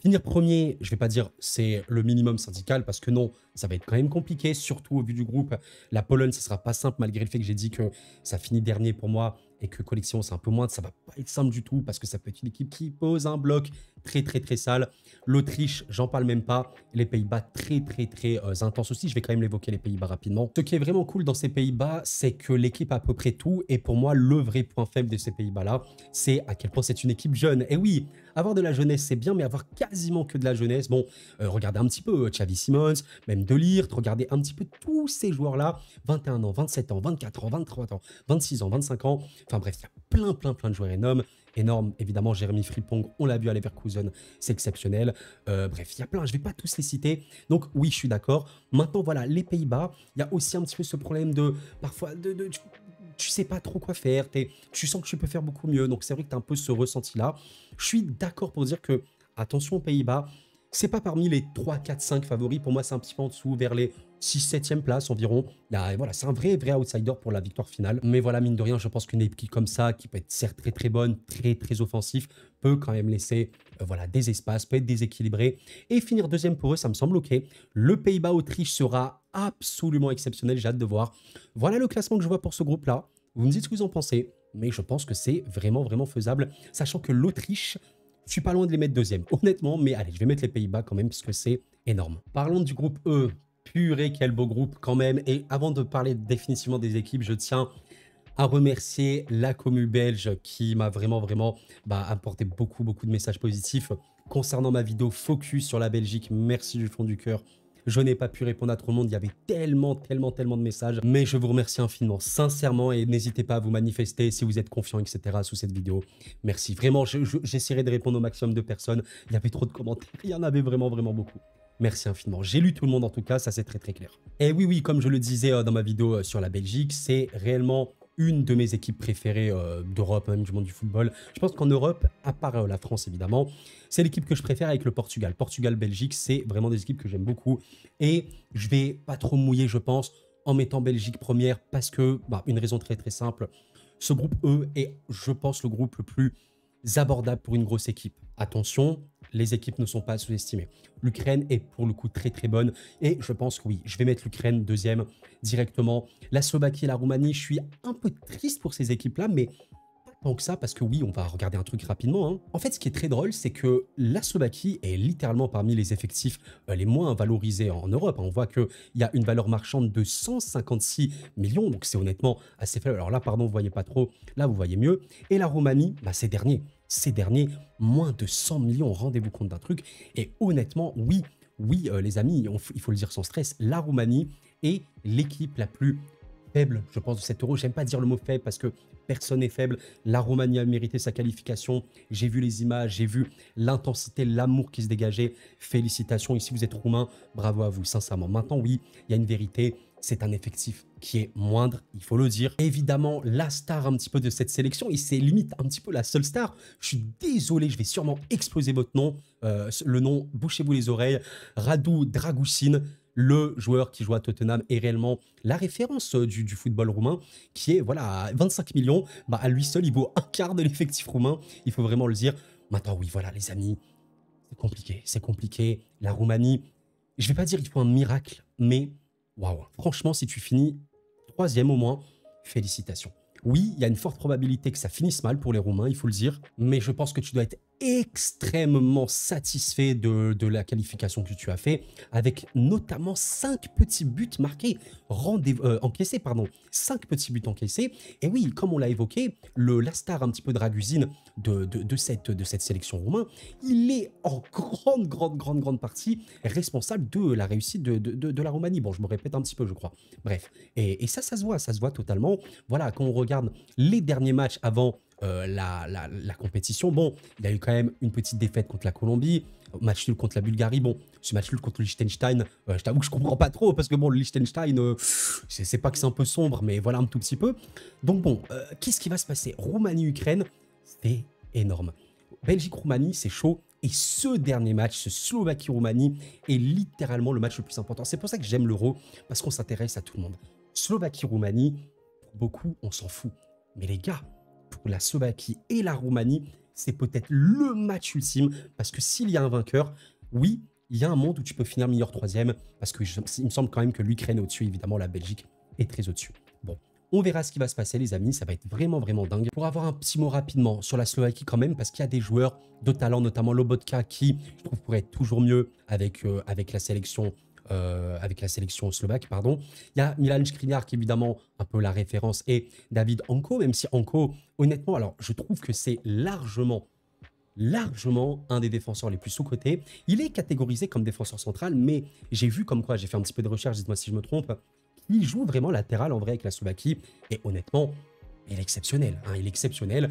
Finir premier, je vais pas dire c'est le minimum syndical parce que non, ça va être quand même compliqué, surtout au vu du groupe. La Pologne, ce sera pas simple malgré le fait que j'ai dit que ça finit dernier pour moi et que Collection, c'est un peu moins. Ça va pas être simple du tout parce que ça peut être une équipe qui pose un bloc très sale. L'Autriche, j'en parle même pas. Les Pays-Bas, très intense aussi. Je vais quand même l'évoquer, les Pays-Bas, rapidement. Ce qui est vraiment cool dans ces Pays-Bas, c'est que l'équipe a à peu près tout. Et pour moi, le vrai point faible de ces Pays-Bas-là, c'est à quel point c'est une équipe jeune. Et oui, avoir de la jeunesse, c'est bien, mais avoir quasiment que de la jeunesse, bon, regardez un petit peu Xavi Simons, même De Ligt, regardez un petit peu tous ces joueurs-là, 21 ans, 27 ans, 24 ans, 23 ans, 26 ans, 25 ans, enfin bref, il y a plein de joueurs énormes, évidemment, Jérémy Frimpong, on l'a vu à Leverkusen, c'est exceptionnel, bref, il y a plein, je ne vais pas tous les citer, donc oui, je suis d'accord. Maintenant, voilà, les Pays-Bas, il y a aussi un petit peu ce problème de, parfois, tu sais pas trop quoi faire, tu sens que tu peux faire beaucoup mieux, donc c'est vrai que tu as un peu ce ressenti-là. Je suis d'accord pour dire que, attention aux Pays-Bas, c'est pas parmi les 3, 4, 5 favoris, pour moi c'est un petit peu en dessous, vers les 6, 7e place environ. Là, voilà, c'est un vrai outsider pour la victoire finale, mais voilà, mine de rien, je pense qu'une équipe comme ça, qui peut être certes très bonne, très offensif, peut quand même laisser voilà, des espaces, peut être déséquilibré, et finir deuxième pour eux, ça me semble ok. Le Pays-Bas-Autriche sera absolument exceptionnel, j'ai hâte de voir. Voilà le classement que je vois pour ce groupe-là. Vous me dites ce que vous en pensez, mais je pense que c'est vraiment faisable, sachant que l'Autriche, je suis pas loin de les mettre deuxième, honnêtement, mais allez, je vais mettre les Pays-Bas quand même, parce que c'est énorme. Parlons du groupe E. Purée, quel beau groupe quand même. Et avant de parler définitivement des équipes, je tiens à remercier la commu belge qui m'a vraiment apporté beaucoup de messages positifs concernant ma vidéo focus sur la Belgique. Merci du fond du cœur. Je n'ai pas pu répondre à tout le monde, il y avait tellement de messages, mais je vous remercie infiniment, sincèrement, et n'hésitez pas à vous manifester si vous êtes confiant, etc. sous cette vidéo. Merci, vraiment, j'essaierai de répondre au maximum de personnes. Il y avait trop de commentaires, il y en avait vraiment beaucoup. Merci infiniment. J'ai lu tout le monde en tout cas, ça c'est très clair. Et oui, comme je le disais dans ma vidéo sur la Belgique, c'est réellement une de mes équipes préférées d'Europe, même du monde du football. Je pense qu'en Europe, à part la France évidemment, c'est l'équipe que je préfère avec le Portugal. Portugal-Belgique, c'est vraiment des équipes que j'aime beaucoup. Et je vais pas trop mouiller, je pense, en mettant Belgique première parce que, une raison très simple, ce groupe E est, je pense, le groupe le plus abordable pour une grosse équipe. Attention, les équipes ne sont pas sous-estimées. L'Ukraine est pour le coup très bonne et je pense que oui, je vais mettre l'Ukraine deuxième directement. La Slovaquie et la Roumanie, je suis un peu triste pour ces équipes-là, mais pas tant que ça parce que oui, on va regarder un truc rapidement, hein. En fait, ce qui est très drôle, c'est que la Slovaquie est littéralement parmi les effectifs les moins valorisés en Europe. On voit qu'il y a une valeur marchande de 156 millions, donc c'est honnêtement assez faible. Alors là, pardon, vous voyez pas trop, là vous voyez mieux. Et la Roumanie, ces derniers, moins de 100 millions, rendez-vous compte d'un truc. Et honnêtement, oui, les amis, il faut le dire sans stress, la Roumanie est l'équipe la plus faible, je pense, de cet Euro. J'aime pas dire le mot faible parce que personne n'est faible. La Roumanie a mérité sa qualification. J'ai vu les images, j'ai vu l'intensité, l'amour qui se dégageait. Félicitations. Et si vous êtes roumain, bravo à vous, sincèrement. Maintenant, oui, il y a une vérité. C'est un effectif qui est moindre, il faut le dire. Évidemment, la star un petit peu de cette sélection, et c'est limite un petit peu la seule star. Je suis désolé, je vais sûrement exploser votre nom. Le nom, bouchez-vous les oreilles. Radu Dragusin, le joueur qui joue à Tottenham, est réellement la référence du football roumain, qui est, voilà, à 25 millions. À lui seul, il vaut un quart de l'effectif roumain. Il faut vraiment le dire. Maintenant, oui, voilà, les amis, c'est compliqué. La Roumanie, je vais pas dire qu'il faut un miracle, mais waouh, franchement, si tu finis troisième au moins, félicitations. Oui, il y a une forte probabilité que ça finisse mal pour les Roumains, il faut le dire, mais je pense que tu dois être extrêmement satisfait de la qualification que tu as fait, avec notamment 5 petits buts marqués, encaissés, pardon, 5 petits buts encaissés. Et oui, comme on l'a évoqué, la star un petit peu Dragusin de cette sélection roumaine, il est en grande partie responsable de la réussite de la Roumanie. Bon, je me répète un petit peu, je crois. Bref, et ça se voit totalement. Voilà, quand on regarde les derniers matchs avant la compétition, bon, il y a eu quand même une petite défaite contre la Colombie, match nul contre la Bulgarie. Bon, ce match nul contre le Liechtenstein, je t'avoue que je comprends pas trop, parce que bon, le Liechtenstein, c'est pas que c'est un peu sombre, mais voilà un tout petit peu. Donc bon, qu'est-ce qui va se passer? Roumanie-Ukraine, c'est énorme. Belgique-Roumanie, c'est chaud. Et ce dernier match, ce Slovaquie-Roumanie, est littéralement le match le plus important. C'est pour ça que j'aime l'Euro, parce qu'on s'intéresse à tout le monde. Slovaquie-Roumanie, pour beaucoup, on s'en fout. Mais les gars, pour la Slovaquie et la Roumanie, c'est peut-être le match ultime, parce que s'il y a un vainqueur, oui, il y a un monde où tu peux finir meilleur troisième, parce que il me semble quand même que l'Ukraine est au-dessus, évidemment, la Belgique est très au-dessus. Bon, on verra ce qui va se passer, les amis, ça va être vraiment, vraiment dingue. Pour avoir un petit mot rapidement sur la Slovaquie quand même, parce qu'il y a des joueurs de talent, notamment Lobotka, qui, je trouve, pourrait être toujours mieux avec la sélection slovaque, pardon. Il y a Milan Skriniar qui est évidemment un peu la référence et David Anko, même si Anko, honnêtement, alors je trouve que c'est largement un des défenseurs les plus sous-cotés. Il est catégorisé comme défenseur central, mais j'ai vu comme quoi, j'ai fait un petit peu de recherche, dites-moi si je me trompe, il joue vraiment latéral en vrai avec la Slovaquie et honnêtement, il est exceptionnel, hein, il est exceptionnel.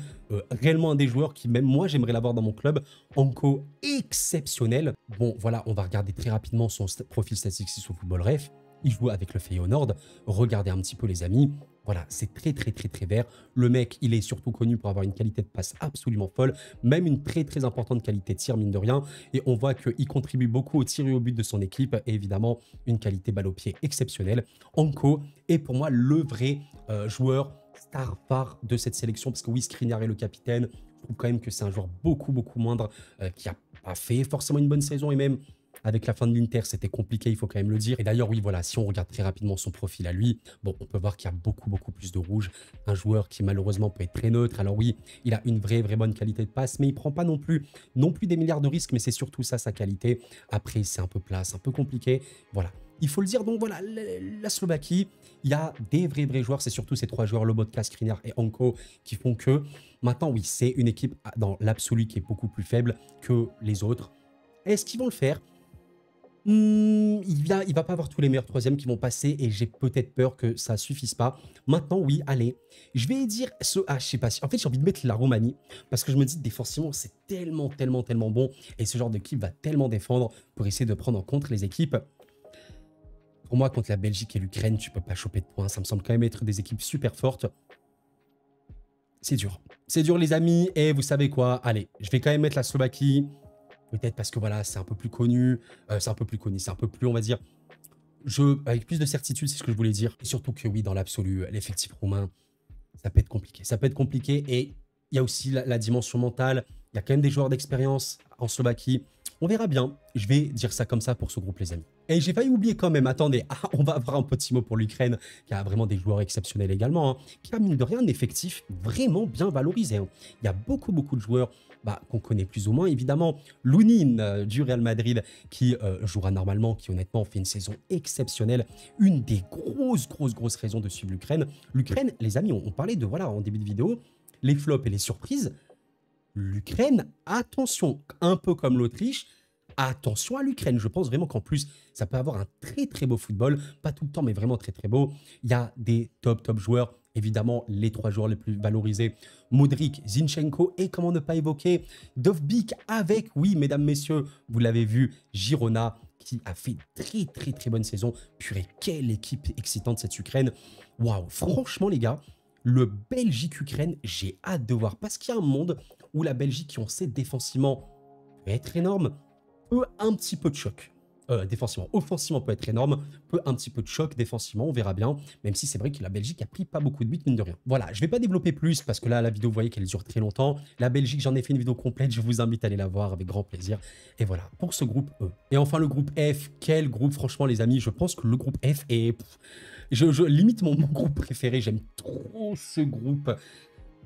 Réellement un des joueurs qui, même moi, j'aimerais l'avoir dans mon club. Anko, exceptionnel. Bon, voilà, on va regarder très rapidement son profil statistique sur Football Ref. Il joue avec le Feyenoord. Regardez un petit peu, les amis. Voilà, c'est très, très, très, très vert. Le mec, il est surtout connu pour avoir une qualité de passe absolument folle, même une très, très importante qualité de tir, mine de rien. Et on voit qu'il contribue beaucoup au tir et au but de son équipe. Et évidemment, une qualité balle au pied exceptionnelle. Anko est pour moi le vrai joueur star phare de cette sélection, parce que oui, Skriniar est le capitaine. Je trouve quand même que c'est un joueur beaucoup, beaucoup moindre, qui a pas fait forcément une bonne saison, et même avec la fin de l'Inter, c'était compliqué, il faut quand même le dire. Et d'ailleurs, oui, voilà, si on regarde très rapidement son profil à lui, bon, on peut voir qu'il y a beaucoup, beaucoup plus de rouge. Un joueur qui, malheureusement, peut être très neutre. Alors oui, il a une vraie, vraie bonne qualité de passe, mais il prend pas non plus des milliards de risques, mais c'est surtout ça, sa qualité. Après, c'est un peu plat, c'est un peu compliqué. Voilà. Il faut le dire, donc voilà, la Slovaquie, il y a des vrais, vrais joueurs. C'est surtout ces trois joueurs, Lobotka, Skriniar et Anko, qui font que... Maintenant, oui, c'est une équipe dans l'absolu qui est beaucoup plus faible que les autres. Est-ce qu'ils vont le faire? Il va pas avoir tous les meilleurs troisièmes qui vont passer et j'ai peut-être peur que ça suffise pas. Maintenant, oui, allez, je vais dire je sais pas si... En fait, j'ai envie de mettre la Roumanie parce que je me dis défensivement, c'est tellement, tellement, tellement bon et ce genre d'équipe va tellement défendre pour essayer de prendre en compte les équipes. Pour moi, contre la Belgique et l'Ukraine, tu peux pas choper de points. Ça me semble quand même être des équipes super fortes. C'est dur. C'est dur, les amis. Et vous savez quoi? Allez, je vais quand même mettre la Slovaquie. Peut-être parce que voilà, c'est un peu plus connu. C'est un peu plus, on va dire, avec plus de certitude, c'est ce que je voulais dire. Et surtout que oui, dans l'absolu, l'effectif roumain, ça peut être compliqué. Ça peut être compliqué. Et il y a aussi la dimension mentale. Il y a quand même des joueurs d'expérience en Slovaquie. On verra bien. Je vais dire ça comme ça pour ce groupe, les amis. Et j'ai failli oublier quand même, attendez, on va avoir un petit mot pour l'Ukraine, qui a vraiment des joueurs exceptionnels également, hein, qui a mine de rien un effectif vraiment bien valorisé. Hein. Il y a beaucoup, beaucoup de joueurs qu'on connaît plus ou moins. Évidemment, Lunin du Real Madrid, qui jouera normalement, qui honnêtement fait une saison exceptionnelle. Une des grosses raisons de suivre l'Ukraine. L'Ukraine, les amis, on parlait de, voilà, en début de vidéo, les flops et les surprises. L'Ukraine, attention, un peu comme l'Autriche, attention à l'Ukraine. Je pense vraiment qu'en plus, ça peut avoir un très beau football. Pas tout le temps, mais vraiment très beau. Il y a des top joueurs. Évidemment, les trois joueurs les plus valorisés. Modric, Zinchenko et comment ne pas évoquer Dovbyk avec, oui, mesdames, messieurs, vous l'avez vu, Girona qui a fait très bonne saison. Purée, quelle équipe excitante cette Ukraine. Waouh, franchement les gars, le Belgique-Ukraine, j'ai hâte de voir. Parce qu'il y a un monde où la Belgique, qui on sait défensivement peut être énorme, peut un petit peu de choc. Défensivement, offensivement peut être énorme, peut un petit peu de choc défensivement, on verra bien, même si c'est vrai que la Belgique a pris pas beaucoup de buts, mine de rien. Voilà, je vais pas développer plus parce que là, la vidéo, vous voyez qu'elle dure très longtemps. La Belgique, j'en ai fait une vidéo complète, je vous invite à aller la voir avec grand plaisir. Et voilà, pour ce groupe E. Et enfin, le groupe F, quel groupe, franchement, les amis, je pense que le groupe F est... Je limite mon groupe préféré, j'aime trop ce groupe.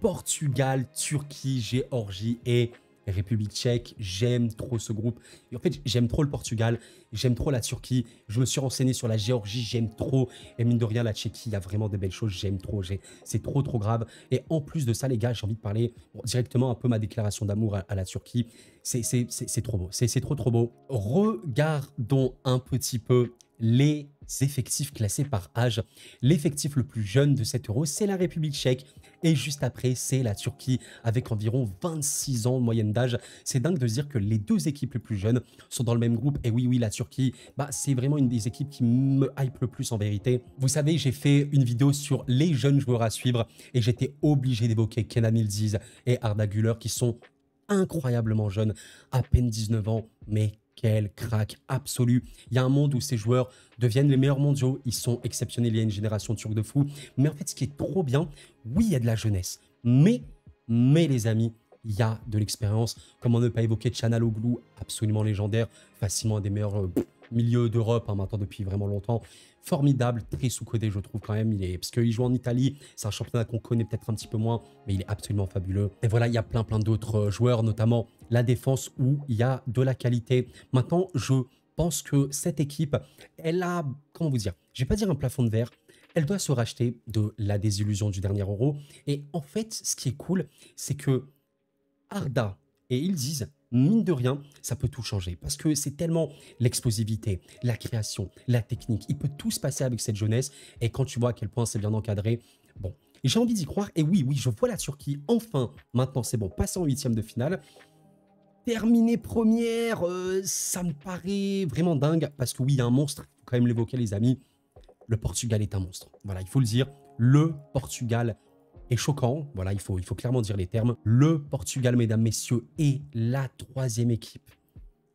Portugal, Turquie, Géorgie et République tchèque, j'aime trop ce groupe. Et en fait, j'aime trop le Portugal, j'aime trop la Turquie. Je me suis renseigné sur la Géorgie, j'aime trop. Et mine de rien, la Tchéquie, il y a vraiment des belles choses, j'aime trop. C'est trop grave. Et en plus de ça, les gars, j'ai envie de parler directement un peu ma déclaration d'amour à la Turquie. C'est trop beau, c'est trop beau. Regardons un petit peu les effectifs classés par âge. L'effectif le plus jeune de cet Euro, c'est la République tchèque. Et juste après, c'est la Turquie avec environ 26 ans de moyenne d'âge. C'est dingue de se dire que les deux équipes les plus jeunes sont dans le même groupe. Et oui, la Turquie, c'est vraiment une des équipes qui me hype le plus en vérité. Vous savez, j'ai fait une vidéo sur les jeunes joueurs à suivre et j'étais obligé d'évoquer Kenan Yıldız et Arda Güler qui sont incroyablement jeunes, à peine 19 ans, mais quel crack absolu. Il y a un monde où ces joueurs deviennent les meilleurs mondiaux, ils sont exceptionnels, il y a une génération turque de fous. Mais en fait, ce qui est trop bien, oui, il y a de la jeunesse, mais les amis, il y a de l'expérience. Comment ne pas évoquer Çalhanoğlu, absolument légendaire, facilement un des meilleurs milieux d'Europe, hein, maintenant depuis vraiment longtemps. Formidable, très sous-coté je trouve quand même, parce qu'il joue en Italie, c'est un championnat qu'on connaît peut-être un petit peu moins, mais il est absolument fabuleux. Et voilà, il y a plein d'autres joueurs, notamment la défense où il y a de la qualité. Maintenant, je pense que cette équipe, elle a, comment vous dire, je vais pas dire un plafond de verre, elle doit se racheter de la désillusion du dernier Euro. Et en fait, ce qui est cool, c'est que Arda et ils disent, mine de rien, ça peut tout changer. Parce que c'est tellement l'explosivité, la création, la technique. Il peut tout se passer avec cette jeunesse. Et quand tu vois à quel point c'est bien encadré, bon, j'ai envie d'y croire. Et oui, je vois la Turquie, enfin, maintenant c'est bon, passer en huitième de finale. Terminer première, ça me paraît vraiment dingue. Parce que oui, il y a un monstre, il faut quand même l'évoquer les amis. Le Portugal est un monstre. Voilà, il faut le dire. Le Portugal est choquant. Voilà, il faut clairement dire les termes. Le Portugal, mesdames, messieurs, est la troisième équipe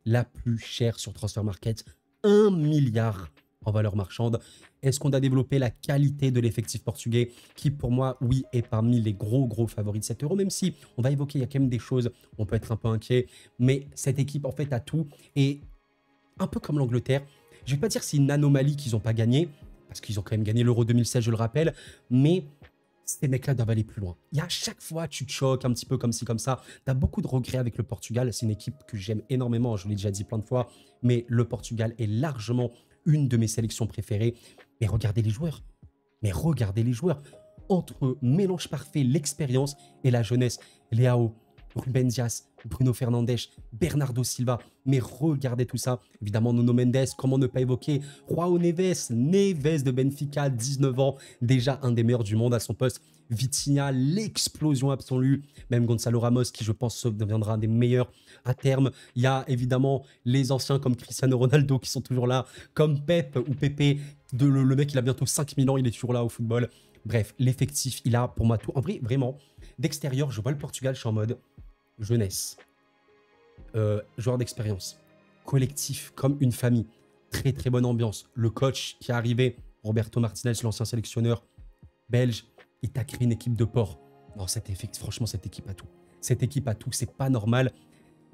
la plus chère sur Transfer Market. 1 milliard en valeur marchande. Est-ce qu'on a développé la qualité de l'effectif portugais qui, pour moi, oui, est parmi les gros favoris de cet Euro, même si on va évoquer, il y a quand même des choses, on peut être un peu inquiet, mais cette équipe, en fait, a tout. Et un peu comme l'Angleterre, je ne vais pas dire que c'est une anomalie qu'ils n'ont pas gagné, parce qu'ils ont quand même gagné l'Euro 2016, je le rappelle, mais ces mecs-là doivent aller plus loin. Il y a à chaque fois, tu te choques un petit peu comme ci, comme ça. Tu as beaucoup de regrets avec le Portugal. C'est une équipe que j'aime énormément, je l'ai déjà dit plein de fois, mais le Portugal est largement une de mes sélections préférées. Mais regardez les joueurs. Mais regardez les joueurs. Entre mélange parfait, l'expérience et la jeunesse. Leao, Ruben Dias, Bruno Fernandes, Bernardo Silva. Mais regardez tout ça. Évidemment, Nuno Mendes, comment ne pas évoquer João Neves, Neves de Benfica, 19 ans, déjà un des meilleurs du monde à son poste. Vitinha, l'explosion absolue. Même Gonzalo Ramos, qui je pense deviendra un des meilleurs à terme. Il y a évidemment les anciens comme Cristiano Ronaldo qui sont toujours là, comme Pep ou Pepe. Le mec, il a bientôt 5000 ans, il est toujours là au football. Bref, l'effectif, il a pour moi tout. En vrai, vraiment, d'extérieur, je vois le Portugal, je suis en mode jeunesse, joueur d'expérience, collectif, comme une famille, très bonne ambiance. Le coach qui est arrivé, Roberto Martinez, l'ancien sélectionneur belge, il t'a créé une équipe de porc. Non, franchement, cette équipe a tout. Cette équipe a tout, c'est pas normal.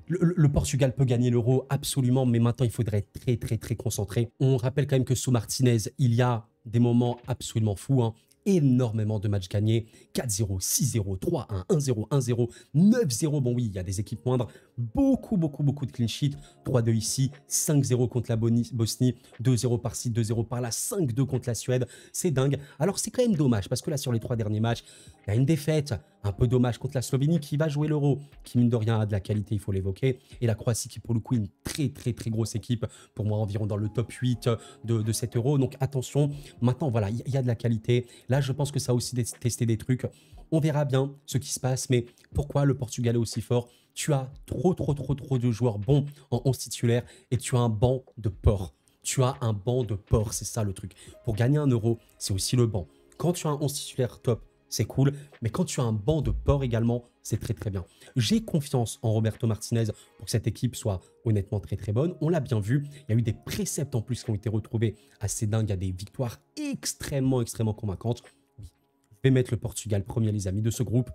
Le Portugal peut gagner l'Euro, absolument, mais maintenant, il faudrait être très concentré. On rappelle quand même que sous Martinez, il y a des moments absolument fous, hein. Énormément de matchs gagnés, 4-0, 6-0, 3-1, 1-0, 1-0, 9-0, bon oui, il y a des équipes moindres, beaucoup de clean sheets, 3-2 ici, 5-0 contre la Bosnie, 2-0 par-ci, 2-0 par-là, 5-2 contre la Suède, c'est dingue. Alors c'est quand même dommage, parce que là sur les 3 derniers matchs, il y a une défaite, un peu dommage contre la Slovénie qui va jouer l'Euro, qui mine de rien a de la qualité, il faut l'évoquer, et la Croatie qui pour le coup est une très grosse équipe, pour moi environ dans le top 8 de cet Euro, donc attention, maintenant voilà, il y a de la qualité. Là, je pense que ça a aussi testé des trucs. On verra bien ce qui se passe, mais pourquoi le Portugal est aussi fort? Tu as trop de joueurs bons en 11 titulaire et tu as un banc de porc. Tu as un banc de porc, c'est ça le truc. Pour gagner un Euro, c'est aussi le banc. Quand tu as un 11 titulaire top, c'est cool, mais quand tu as un banc de porc également, c'est très bien. J'ai confiance en Roberto Martinez pour que cette équipe soit honnêtement très bonne. On l'a bien vu, il y a eu des préceptes en plus qui ont été retrouvés assez dingues, il y a des victoires extrêmement convaincantes. Oui, je vais mettre le Portugal premier, les amis, de ce groupe.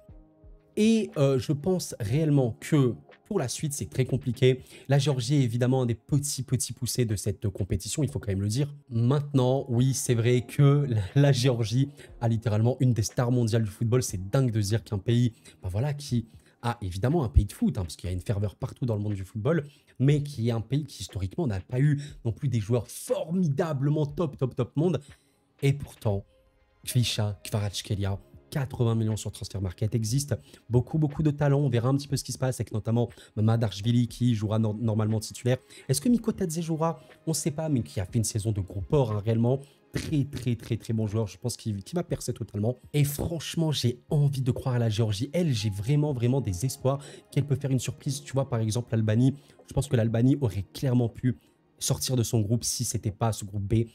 Et je pense réellement que pour la suite, c'est très compliqué. La Géorgie est évidemment un des petits poussés de cette compétition, il faut quand même le dire. Maintenant, oui, c'est vrai que la Géorgie a littéralement une des stars mondiales du football. C'est dingue de se dire qu'un pays, ben voilà, qui a évidemment un pays de foot, hein, parce qu'il y a une ferveur partout dans le monde du football, mais qui est un pays qui historiquement n'a pas eu non plus des joueurs formidablement top monde. Et pourtant, Kvisha Kvaratskhelia, 80 millions sur Transfer Market existe. Beaucoup de talent. On verra un petit peu ce qui se passe avec notamment Madarashvili qui jouera normalement titulaire. Est-ce que Mikotadze jouera? On ne sait pas, mais qui a fait une saison de gros porc, hein, réellement. Très bon joueur. Je pense qu'il va percer totalement. Et franchement, j'ai envie de croire à la Géorgie. Elle, j'ai vraiment des espoirs qu'elle peut faire une surprise. Tu vois, par exemple, l'Albanie. Je pense que l'Albanie aurait clairement pu sortir de son groupe si c'était pas ce groupe B.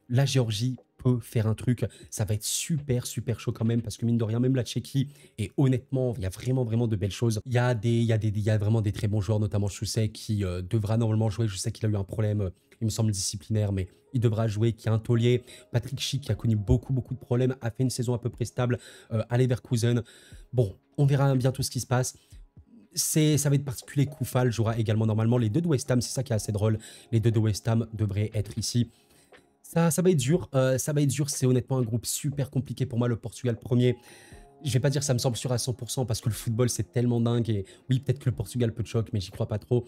La Géorgie peut faire un truc, ça va être super chaud quand même, parce que mine de rien, même la Tchéquie, et honnêtement, il y a vraiment de belles choses. Il y a vraiment des très bons joueurs, notamment Choussek, qui devra normalement jouer. Je sais qu'il a eu un problème, il me semble disciplinaire, mais il devra jouer, qui a un taulier. Patrick Schick, qui a connu beaucoup de problèmes, a fait une saison à peu près stable à Leverkusen. Bon, on verra bien tout ce qui se passe. Ça va être particulier. Koufal jouera également normalement. Les deux de West Ham, c'est ça qui est assez drôle. Les deux de West Ham devraient être ici. Ça va être dur. Ça va être dur. C'est honnêtement un groupe super compliqué pour moi. Le Portugal premier. Je vais pas dire que ça me semble sûr à 100% parce que le football, c'est tellement dingue. Et oui, peut-être que le Portugal peut te choquer, mais j'y crois pas trop.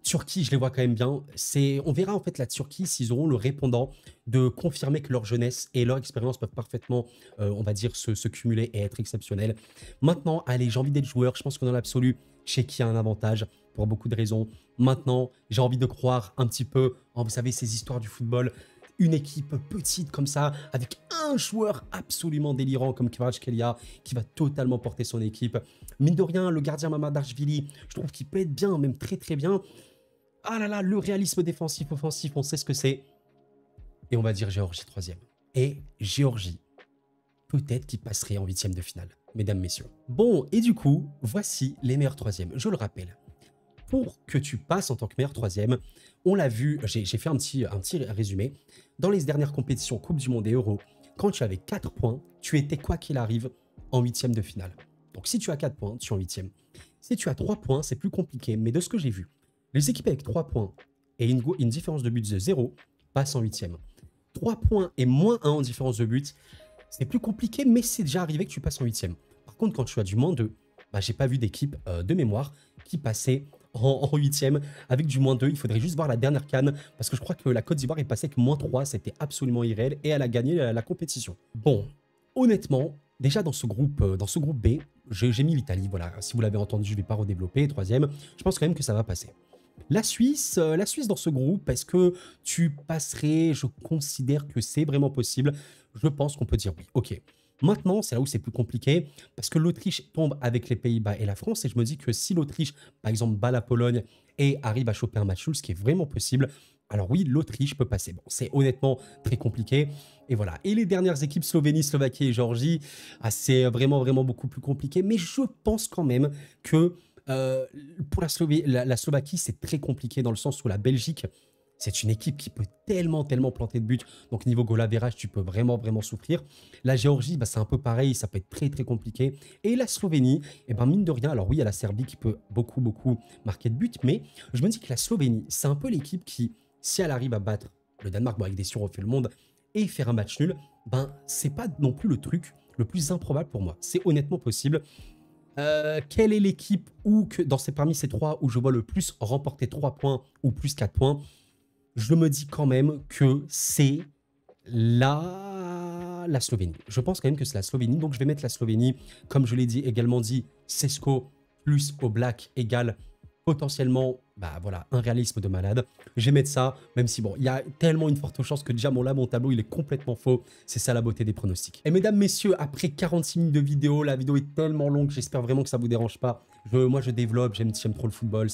Turquie, je les vois quand même bien. On verra en fait la Turquie s'ils auront le répondant de confirmer que leur jeunesse et leur expérience peuvent parfaitement, on va dire, se cumuler et être exceptionnelles. Maintenant, allez, j'ai envie d'être joueur. Je pense que dans l'absolu, Czechie a un avantage pour beaucoup de raisons. Maintenant, j'ai envie de croire un petit peu en, vous savez, ces histoires du football. Une équipe petite comme ça, avec un joueur absolument délirant comme Kvaratskhelia, qui va totalement porter son équipe. Mine de rien, le gardien Mamadashvili, je trouve qu'il peut être bien, même très très bien. Ah là là, le réalisme défensif, offensif, on sait ce que c'est. Et on va dire Géorgie troisième. Et Géorgie, peut-être qu'il passerait en huitième de finale, mesdames, messieurs. Bon, et du coup, voici les meilleurs troisièmes. Je le rappelle, pour que tu passes en tant que meilleur troisième, on l'a vu, j'ai fait un petit résumé. Dans les dernières compétitions Coupe du Monde et Euro, quand tu avais 4 points, tu étais quoi qu'il arrive en huitième de finale. Donc si tu as 4 points, tu es en huitième. Si tu as 3 points, c'est plus compliqué, mais de ce que j'ai vu, les équipes avec 3 points et une différence de but de 0 passent en huitième. 3 points et moins 1 en différence de but, c'est plus compliqué, mais c'est déjà arrivé que tu passes en huitième. Par contre, quand tu as du moins 2, bah, j'ai pas vu d'équipe de mémoire qui passait en huitième avec du moins 2. Il faudrait juste voir la dernière CAN, parce que je crois que la Côte d'Ivoire est passée avec moins 3, c'était absolument irréel, et elle a gagné la compétition. Bon, honnêtement, déjà dans ce groupe B, j'ai mis l'Italie, voilà, si vous l'avez entendu, je ne vais pas redévelopper, troisième, je pense quand même que ça va passer. La Suisse dans ce groupe, est-ce que tu passerais? Je considère que c'est vraiment possible. Je pense qu'on peut dire oui. Ok. Maintenant, c'est là où c'est plus compliqué, parce que l'Autriche tombe avec les Pays-Bas et la France, et je me dis que si l'Autriche, par exemple, bat la Pologne et arrive à choper un match nul, ce qui est vraiment possible, alors oui, l'Autriche peut passer. Bon, c'est honnêtement très compliqué. Et voilà. Et les dernières équipes, Slovénie, Slovaquie et Géorgie, c'est vraiment, vraiment beaucoup plus compliqué, mais je pense quand même que pour la Slovaquie, c'est très compliqué dans le sens où la Belgique, c'est une équipe qui peut tellement, tellement planter de buts. Donc, niveau goal average, tu peux vraiment, vraiment souffrir. La Géorgie, bah, c'est un peu pareil. Ça peut être très, très compliqué. Et la Slovénie, eh ben, mine de rien, alors oui, il y a la Serbie qui peut beaucoup, beaucoup marquer de buts. Mais je me dis que la Slovénie, c'est un peu l'équipe qui, si elle arrive à battre le Danemark, bon, avec des si on refait le monde, et faire un match nul, ben, c'est pas non plus le truc le plus improbable pour moi. C'est honnêtement possible. Quelle est l'équipe parmi ces trois où je vois le plus remporter 3 points ou plus 4 points? Je me dis quand même que c'est la Slovénie. Je pense quand même que c'est la Slovénie, donc je vais mettre la Slovénie. Comme je l'ai également dit, Sesko plus Oblak égale potentiellement, bah voilà, un réalisme de malade. Je vais mettre ça, même si bon, il y a tellement une forte chance que déjà mon tableau, il est complètement faux. C'est ça la beauté des pronostics. Et mesdames, messieurs, après 46 minutes de vidéo, la vidéo est tellement longue, j'espère vraiment que ça vous dérange pas. Moi, je développe, j'aime trop le football.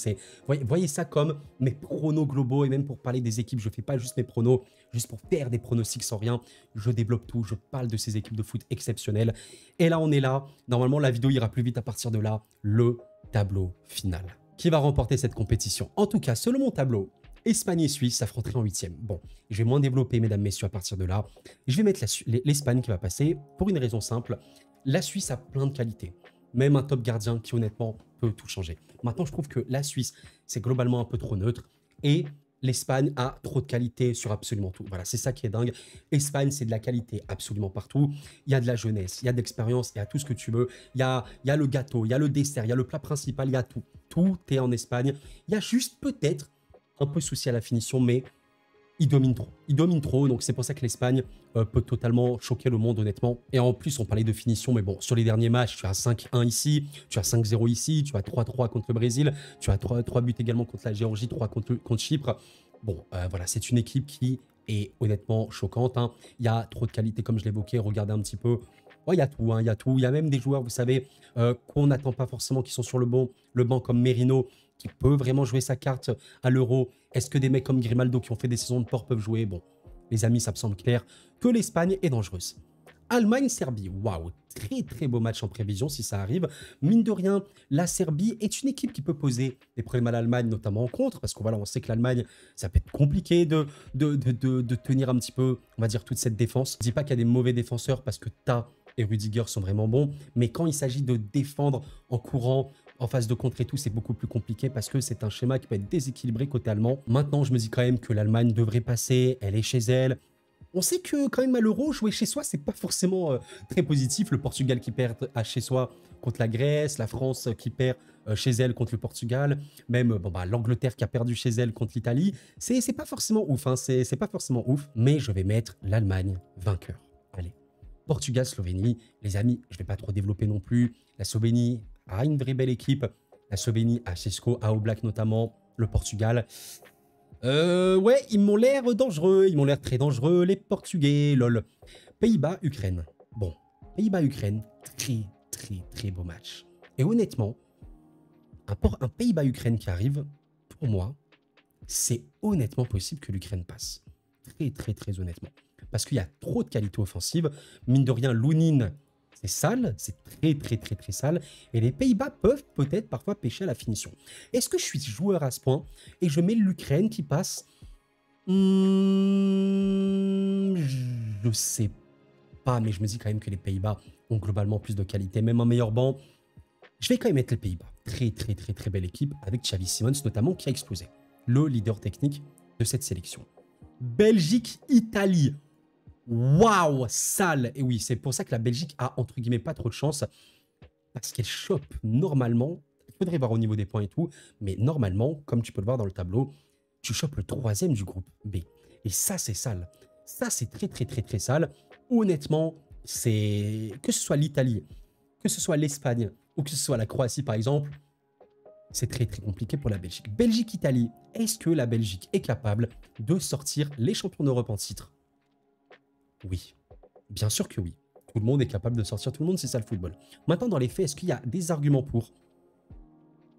Voyez ça comme mes pronos globaux, et même pour parler des équipes, je fais pas juste mes pronos, juste pour faire des pronostics sans rien. Je développe tout, je parle de ces équipes de foot exceptionnelles. Et là, on est là. Normalement, la vidéo ira plus vite à partir de là. Le tableau final. Qui va remporter cette compétition? En tout cas, selon mon tableau, Espagne et Suisse s'affronteraient en huitième. Bon, je vais moins développer, mesdames, messieurs, à partir de là. Je vais mettre l'Espagne qui va passer pour une raison simple. La Suisse a plein de qualités. Même un top gardien qui, honnêtement, peut tout changer. Maintenant, je trouve que la Suisse, c'est globalement un peu trop neutre. Et l'Espagne a trop de qualité sur absolument tout. Voilà, c'est ça qui est dingue. Espagne, c'est de la qualité absolument partout. Il y a de la jeunesse, il y a de l'expérience, il y a tout ce que tu veux. Il y a le gâteau, il y a le dessert, il y a le plat principal, il y a tout. Tout est en Espagne. Il y a juste peut-être un peu souci à la finition, mais il domine trop. Il domine trop, donc c'est pour ça que l'Espagne peut totalement choquer le monde, honnêtement. Et en plus, on parlait de finition, mais bon, sur les derniers matchs, tu as 5-1 ici, tu as 5-0 ici, tu as 3-3 contre le Brésil, tu as 3 buts également contre la Géorgie, 3 contre Chypre. Bon, voilà, c'est une équipe qui est honnêtement choquante, hein. Il y a trop de qualité, comme je l'évoquais, regardez un petit peu. Oh, il y a tout, hein, il y a tout. Il y a même des joueurs, vous savez, qu'on n'attend pas forcément, qui sont sur le banc comme Merino, qui peut vraiment jouer sa carte à l'Euro. Est-ce que des mecs comme Grimaldo qui ont fait des saisons de port peuvent jouer? Bon, les amis, ça me semble clair que l'Espagne est dangereuse. Allemagne-Serbie, waouh, très très beau match en prévision si ça arrive. Mine de rien, la Serbie est une équipe qui peut poser des problèmes à l'Allemagne, notamment en contre, parce que voilà, on sait que l'Allemagne, ça peut être compliqué de tenir un petit peu, on va dire, toute cette défense. Je dis pas qu'il y a des mauvais défenseurs, parce que et Rudiger sont vraiment bons, mais quand il s'agit de défendre en courant, En phase de contre et tout, c'est beaucoup plus compliqué parce que c'est un schéma qui peut être déséquilibré côté allemand. Maintenant, je me dis quand même que l'Allemagne devrait passer, elle est chez elle. On sait que quand même à l'Euro, jouer chez soi, c'est pas forcément très positif. Le Portugal qui perd à chez soi contre la Grèce, la France qui perd chez elle contre le Portugal, même l'Angleterre qui a perdu chez elle contre l'Italie. C'est pas forcément ouf, hein, c'est pas forcément ouf, mais je vais mettre l'Allemagne vainqueur. Allez, Portugal, Slovénie, les amis, je vais pas trop développer non plus. La Slovénie a une vraie belle équipe. La Slovénie a Šeško, a Oblak notamment, le Portugal. Ouais, ils m'ont l'air dangereux, ils m'ont l'air très dangereux, les Portugais, lol. Pays-Bas, Ukraine. Bon, Pays-Bas, Ukraine, très beau match. Et honnêtement, un Pays-Bas, Ukraine qui arrive, pour moi, c'est honnêtement possible que l'Ukraine passe. Très honnêtement. Parce qu'il y a trop de qualité offensive. Mine de rien, Lounine, c'est sale, c'est très sale. Et les Pays-Bas peuvent peut-être parfois pêcher à la finition. Est-ce que je suis joueur à ce point et je mets l'Ukraine qui passe? Je sais pas, mais je me dis quand même que les Pays-Bas ont globalement plus de qualité. Même un meilleur banc, je vais quand même mettre les Pays-Bas. Très belle équipe avec Xavi Simons notamment qui a explosé. Le leader technique de cette sélection. Belgique, Italie. Waouh, sale. Et oui, c'est pour ça que la Belgique a, entre guillemets, pas trop de chance. Parce qu'elle chope normalement, il faudrait voir au niveau des points et tout, mais normalement, comme tu peux le voir dans le tableau, tu chopes le 3e du groupe B. Et ça, c'est sale. Ça, c'est très sale. Honnêtement, c'est que ce soit l'Italie, que ce soit l'Espagne, ou que ce soit la Croatie, par exemple, c'est très compliqué pour la Belgique. Belgique-Italie, est-ce que la Belgique est capable de sortir les champions d'Europe en titre? Oui, bien sûr que oui. Tout le monde est capable de sortir tout le monde, c'est ça le football. Maintenant, dans les faits, est-ce qu'il y a des arguments pour?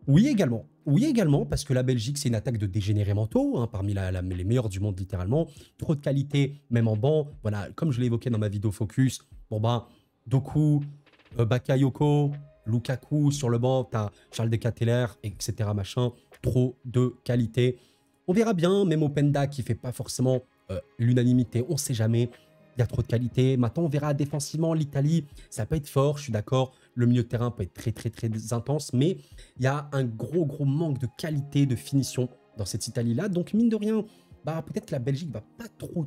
Oui également. Oui également, parce que la Belgique, c'est une attaque de dégénérés mentaux, hein, parmi les meilleurs du monde littéralement. Trop de qualité, même en banc. Voilà, comme je l'ai évoqué dans ma vidéo Focus, Doku, Bakayoko, Lukaku sur le banc, t'as Charles de Ketelaere, etc. machin. Trop de qualité. On verra bien, même Openda qui fait pas forcément l'unanimité, on sait jamais. Il y a trop de qualité. Maintenant, on verra défensivement l'Italie. Ça peut être fort, je suis d'accord. Le milieu de terrain peut être très intense. Mais il y a un gros manque de qualité, de finition dans cette Italie-là. Donc, mine de rien, peut-être que la Belgique va pas trop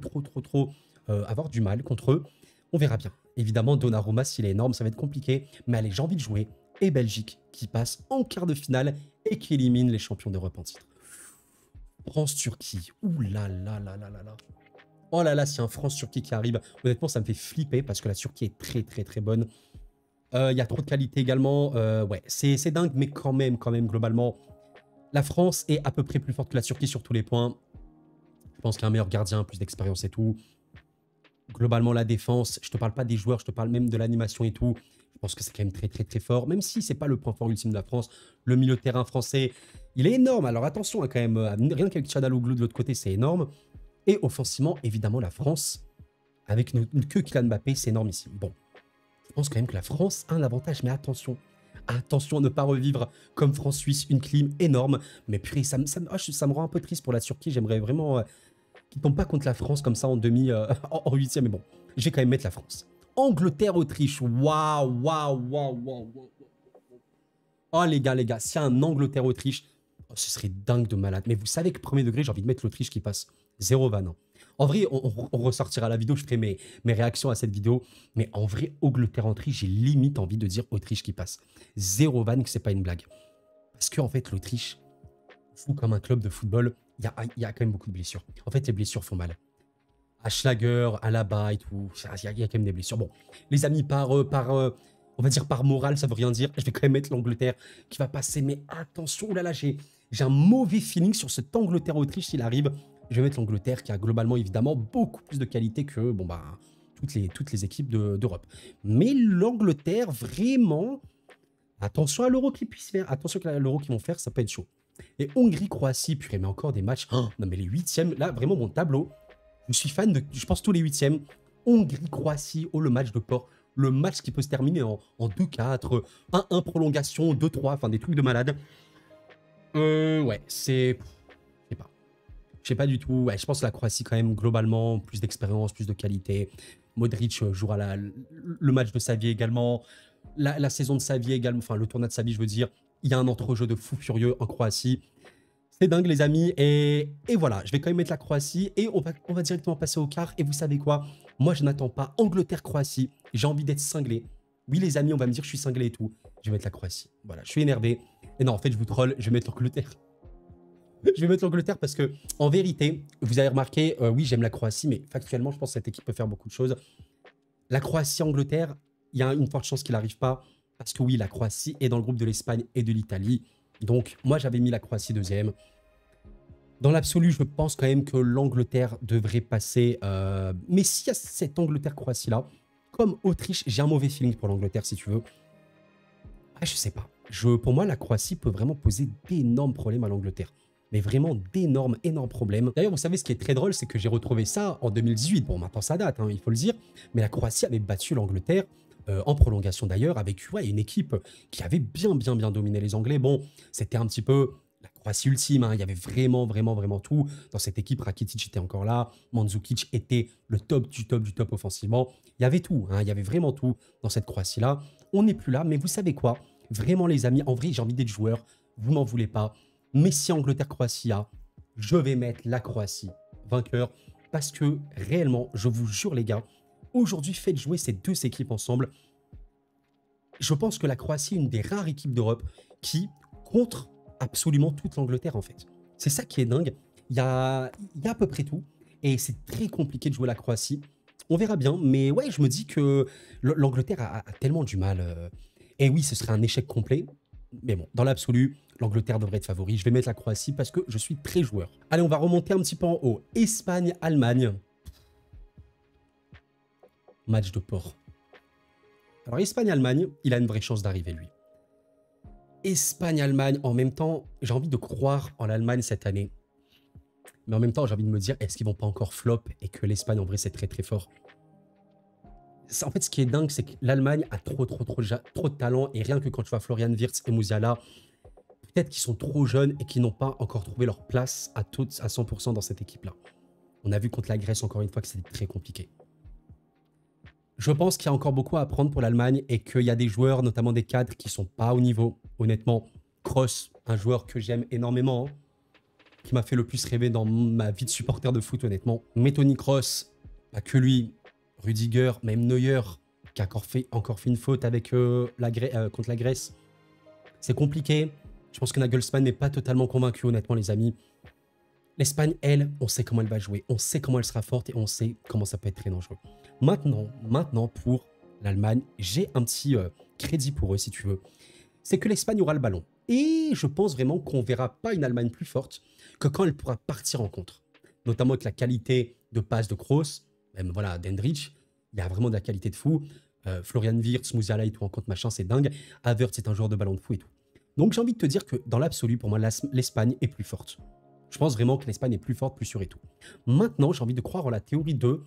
avoir du mal contre eux. On verra bien. Évidemment, Donnarumma, s'il est énorme, ça va être compliqué. Mais allez, j'ai envie de jouer. Et Belgique qui passe en quart de finale et qui élimine les champions d'Europe en titre. France-Turquie. Ouh là là. Oh là là, s'il y a un France-Turquie qui arrive, honnêtement, ça me fait flipper parce que la Turquie est très bonne. Il y a trop de qualité également. Ouais, c'est dingue, mais quand même, globalement, la France est à peu près plus forte que la Turquie sur tous les points. Je pense qu'il y a un meilleur gardien, plus d'expérience et tout. Globalement, la défense, je te parle pas des joueurs, je te parle même de l'animation et tout. Je pense que c'est quand même très fort, même si c'est pas le point fort ultime de la France. Le milieu de terrain français, il est énorme. Alors attention, hein, quand même, rien qu'avec Çalhanoğlu de l'autre côté, c'est énorme. Et offensivement, évidemment, la France, avec une queue Kylian Mbappé, c'est énormissime. Bon, je pense quand même que la France a un avantage, mais attention à ne pas revivre comme France-Suisse, une clim énorme. Mais purée, ça me rend un peu triste pour la Turquie. J'aimerais vraiment qu'ils ne tombent pas contre la France comme ça en demi, en 8e. Mais bon, je vais quand même mettre la France. Angleterre-Autriche, waouh. Oh les gars, s'il y a un Angleterre-Autriche, oh, ce serait dingue de malade. Mais vous savez que premier degré, j'ai envie de mettre l'Autriche qui passe. 0 vanne. En vrai, on ressortira la vidéo, je ferai mes réactions à cette vidéo. Mais en vrai, Angleterre-Autriche, j'ai limite envie de dire Autriche qui passe. 0 vanne, que c'est pas une blague. Parce qu'en fait, l'Autriche joue comme un club de football. Il y a quand même beaucoup de blessures. En fait, les blessures font mal. À Schlager, à Alaba et tout, il y a quand même des blessures. Bon, les amis, on va dire par morale, ça veut rien dire. Je vais quand même mettre l'Angleterre qui va passer. Mais attention, là, j'ai un mauvais feeling sur cet Angleterre-Autriche s'il arrive. Je vais mettre l'Angleterre qui a globalement, évidemment, beaucoup plus de qualité que toutes les équipes d'Europe. Mais l'Angleterre, vraiment, attention à l'Euro qu'ils puissent faire. Attention à l'Euro qu'ils vont faire, ça peut être chaud. Et Hongrie-Croatie, purée, mais encore des matchs. Oh, non, mais les 8e, là, vraiment, mon tableau, je suis fan de, je pense, tous les 8e. Hongrie-Croatie, oh, le match de porc. Le match qui peut se terminer en 2-4, 1-1 prolongation, 2-3, enfin, des trucs de malade. Ouais, c'est... Je sais pas du tout. Ouais, je pense que la Croatie, quand même, globalement, plus d'expérience, plus de qualité. Modric jouera le match de sa vie également. La saison de sa vie également. Enfin, le tournoi de sa vie, je veux dire. Il y a un entrejeu de fou furieux en Croatie. C'est dingue, les amis. Et voilà, je vais quand même mettre la Croatie. Et on va directement passer au quart. Et vous savez quoi? Moi, je n'attends pas Angleterre-Croatie. J'ai envie d'être cinglé. Oui, les amis, on va me dire que je suis cinglé et tout. Je vais mettre la Croatie. Voilà, je suis énervé. Et non, en fait, je vous troll. Je vais mettre l'Angleterre. Je vais mettre l'Angleterre parce que, en vérité, vous avez remarqué, oui, j'aime la Croatie, mais factuellement, je pense que cette équipe peut faire beaucoup de choses. La Croatie-Angleterre, il y a une forte chance qu'il n'arrive pas. Parce que oui, la Croatie est dans le groupe de l'Espagne et de l'Italie. Donc, moi, j'avais mis la Croatie deuxième. Dans l'absolu, je pense quand même que l'Angleterre devrait passer. Mais s'il y a cette Angleterre-Croatie-là, comme Autriche, j'ai un mauvais feeling pour l'Angleterre, si tu veux. Ah, je sais pas. Pour moi, la Croatie peut vraiment poser d'énormes problèmes à l'Angleterre. Mais vraiment d'énormes, énormes problèmes. D'ailleurs, vous savez, ce qui est très drôle, c'est que j'ai retrouvé ça en 2018. Bon, maintenant, ça date, hein, il faut le dire. Mais la Croatie avait battu l'Angleterre, en prolongation d'ailleurs, avec une équipe qui avait bien dominé les Anglais. Bon, c'était un petit peu la Croatie ultime, hein. Il y avait vraiment tout. Dans cette équipe, Rakitic était encore là. Mandzukic était le top du top offensivement. Il y avait tout, hein. Il y avait vraiment tout dans cette Croatie-là. On n'est plus là, mais vous savez quoi? Vraiment, les amis, en vrai, j'ai envie d'être joueur. Vous m'en voulez pas. Messi, Angleterre-Croatie, je vais mettre la Croatie vainqueur. Parce que réellement, je vous jure, les gars, aujourd'hui, faites jouer ces deux équipes ensemble. Je pense que la Croatie est une des rares équipes d'Europe qui contre absolument toute l'Angleterre, en fait. C'est ça qui est dingue. Il y a à peu près tout. Et c'est très compliqué de jouer la Croatie. On verra bien. Mais ouais, je me dis que l'Angleterre a tellement du mal. Et oui, ce serait un échec complet. Mais bon, dans l'absolu, l'Angleterre devrait être favori. Je vais mettre la Croatie parce que je suis très joueur. Allez, on va remonter un petit peu en haut. Espagne-Allemagne. Match de porc. Alors, Espagne-Allemagne, il a une vraie chance d'arriver, lui. Espagne-Allemagne, en même temps, j'ai envie de croire en l'Allemagne cette année. Mais en même temps, j'ai envie de me dire, est-ce qu'ils vont pas encore flop et que l'Espagne, en vrai, c'est très fort. En fait, ce qui est dingue, c'est que l'Allemagne a trop de talent. Et rien que quand tu vois Florian Wirtz et Musiala, peut-être qu'ils sont trop jeunes et qu'ils n'ont pas encore trouvé leur place à 100% dans cette équipe-là. On a vu contre la Grèce, encore une fois, que c'était très compliqué. Je pense qu'il y a encore beaucoup à apprendre pour l'Allemagne et qu'il y a des joueurs, notamment des cadres, qui ne sont pas au niveau. Honnêtement, Kroos, un joueur que j'aime énormément, hein, qui m'a fait le plus rêver dans ma vie de supporter de foot, honnêtement. Mais Toni Kroos, pas que lui, Rudiger, même Neuer, qui a encore fait une faute avec, contre la Grèce. C'est compliqué. Je pense que Nagelsmann n'est pas totalement convaincu, honnêtement, les amis. L'Espagne, elle, on sait comment elle va jouer. On sait comment elle sera forte et on sait comment ça peut être très dangereux. Maintenant pour l'Allemagne, j'ai un petit crédit pour eux, si tu veux. C'est que l'Espagne aura le ballon. Et je pense vraiment qu'on ne verra pas une Allemagne plus forte que quand elle pourra partir en contre. Notamment avec la qualité de passe de Kroos, même voilà, d'Endrich. Il y a vraiment de la qualité de fou. Florian Wirtz, Musiala et tout en contre, machin, c'est dingue. Havertz, c'est un joueur de ballon de fou et tout. Donc j'ai envie de te dire que dans l'absolu, pour moi, l'Espagne est plus forte. Je pense vraiment que l'Espagne est plus forte, plus sûre et tout. Maintenant, j'ai envie de croire en la théorie de...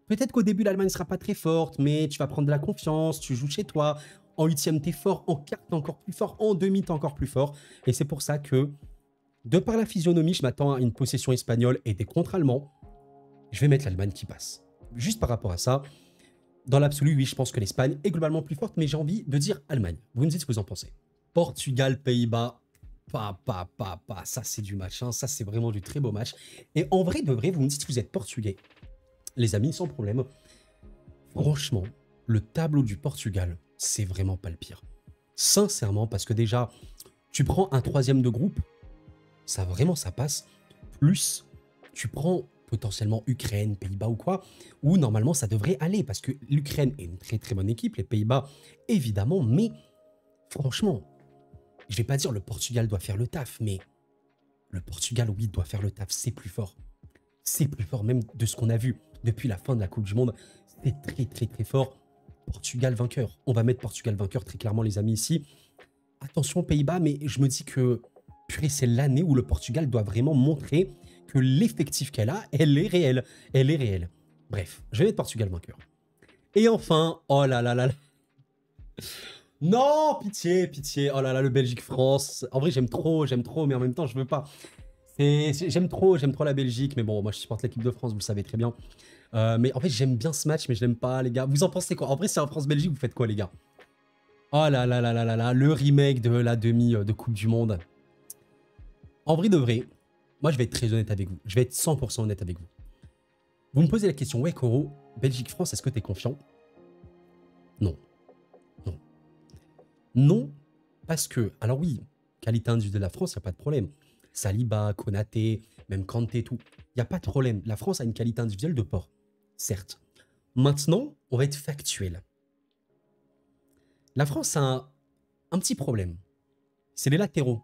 Peut-être qu'au début, l'Allemagne ne sera pas très forte, mais tu vas prendre de la confiance, tu joues chez toi. En huitième, t'es fort. En quart, t'es encore plus fort. En demi, t'es encore plus fort. Et c'est pour ça que, de par la physionomie, je m'attends à une possession espagnole et des contre allemands. Je vais mettre l'Allemagne qui passe. Juste par rapport à ça, dans l'absolu, oui, je pense que l'Espagne est globalement plus forte, mais j'ai envie de dire Allemagne. Vous me dites ce que vous en pensez. Portugal, Pays-Bas. Ça c'est du match, hein. Ça c'est vraiment du très beau match. Et en vrai de vrai, vous me dites que vous êtes portugais. Les amis, sans problème. Franchement, le tableau du Portugal, c'est vraiment pas le pire. Sincèrement, parce que déjà, tu prends un troisième de groupe, ça vraiment ça passe. Plus, tu prends potentiellement Ukraine, Pays-Bas ou quoi, où normalement ça devrait aller, parce que l'Ukraine est une très bonne équipe, les Pays-Bas évidemment, mais franchement, je vais pas dire le Portugal doit faire le taf, mais le Portugal, oui, doit faire le taf. C'est plus fort. C'est plus fort, même de ce qu'on a vu depuis la fin de la Coupe du Monde. C'est très fort. Portugal vainqueur. On va mettre Portugal vainqueur très clairement, les amis, ici. Attention, Pays-Bas, mais je me dis que, purée, c'est l'année où le Portugal doit vraiment montrer que l'effectif qu'elle a, elle est réelle. Elle est réelle. Bref, je vais mettre Portugal vainqueur. Et enfin, oh là là là là. Non, pitié. Oh là là, le Belgique-France. En vrai, j'aime trop, mais en même temps, je veux pas. J'aime trop la Belgique, mais bon, moi, je supporte l'équipe de France, vous le savez très bien. Mais en fait, j'aime bien ce match, mais je l'aime pas, les gars. Vous en pensez quoi? En vrai, c'est en France-Belgique, vous faites quoi, les gars? Oh là là là là là là, le remake de la demi de Coupe du Monde. En vrai de vrai, moi je vais être très honnête avec vous. Je vais être 100% honnête avec vous. Vous me posez la question, ouais Koro, Belgique-France, est-ce que tu es confiant? Non. Non. Non, parce que, alors oui, qualité individuelle de la France, il n'y a pas de problème. Saliba, Konaté, même Kanté, tout. Il n'y a pas de problème. La France a une qualité individuelle de port, certes. Maintenant, on va être factuel. La France a un petit problème. C'est les latéraux.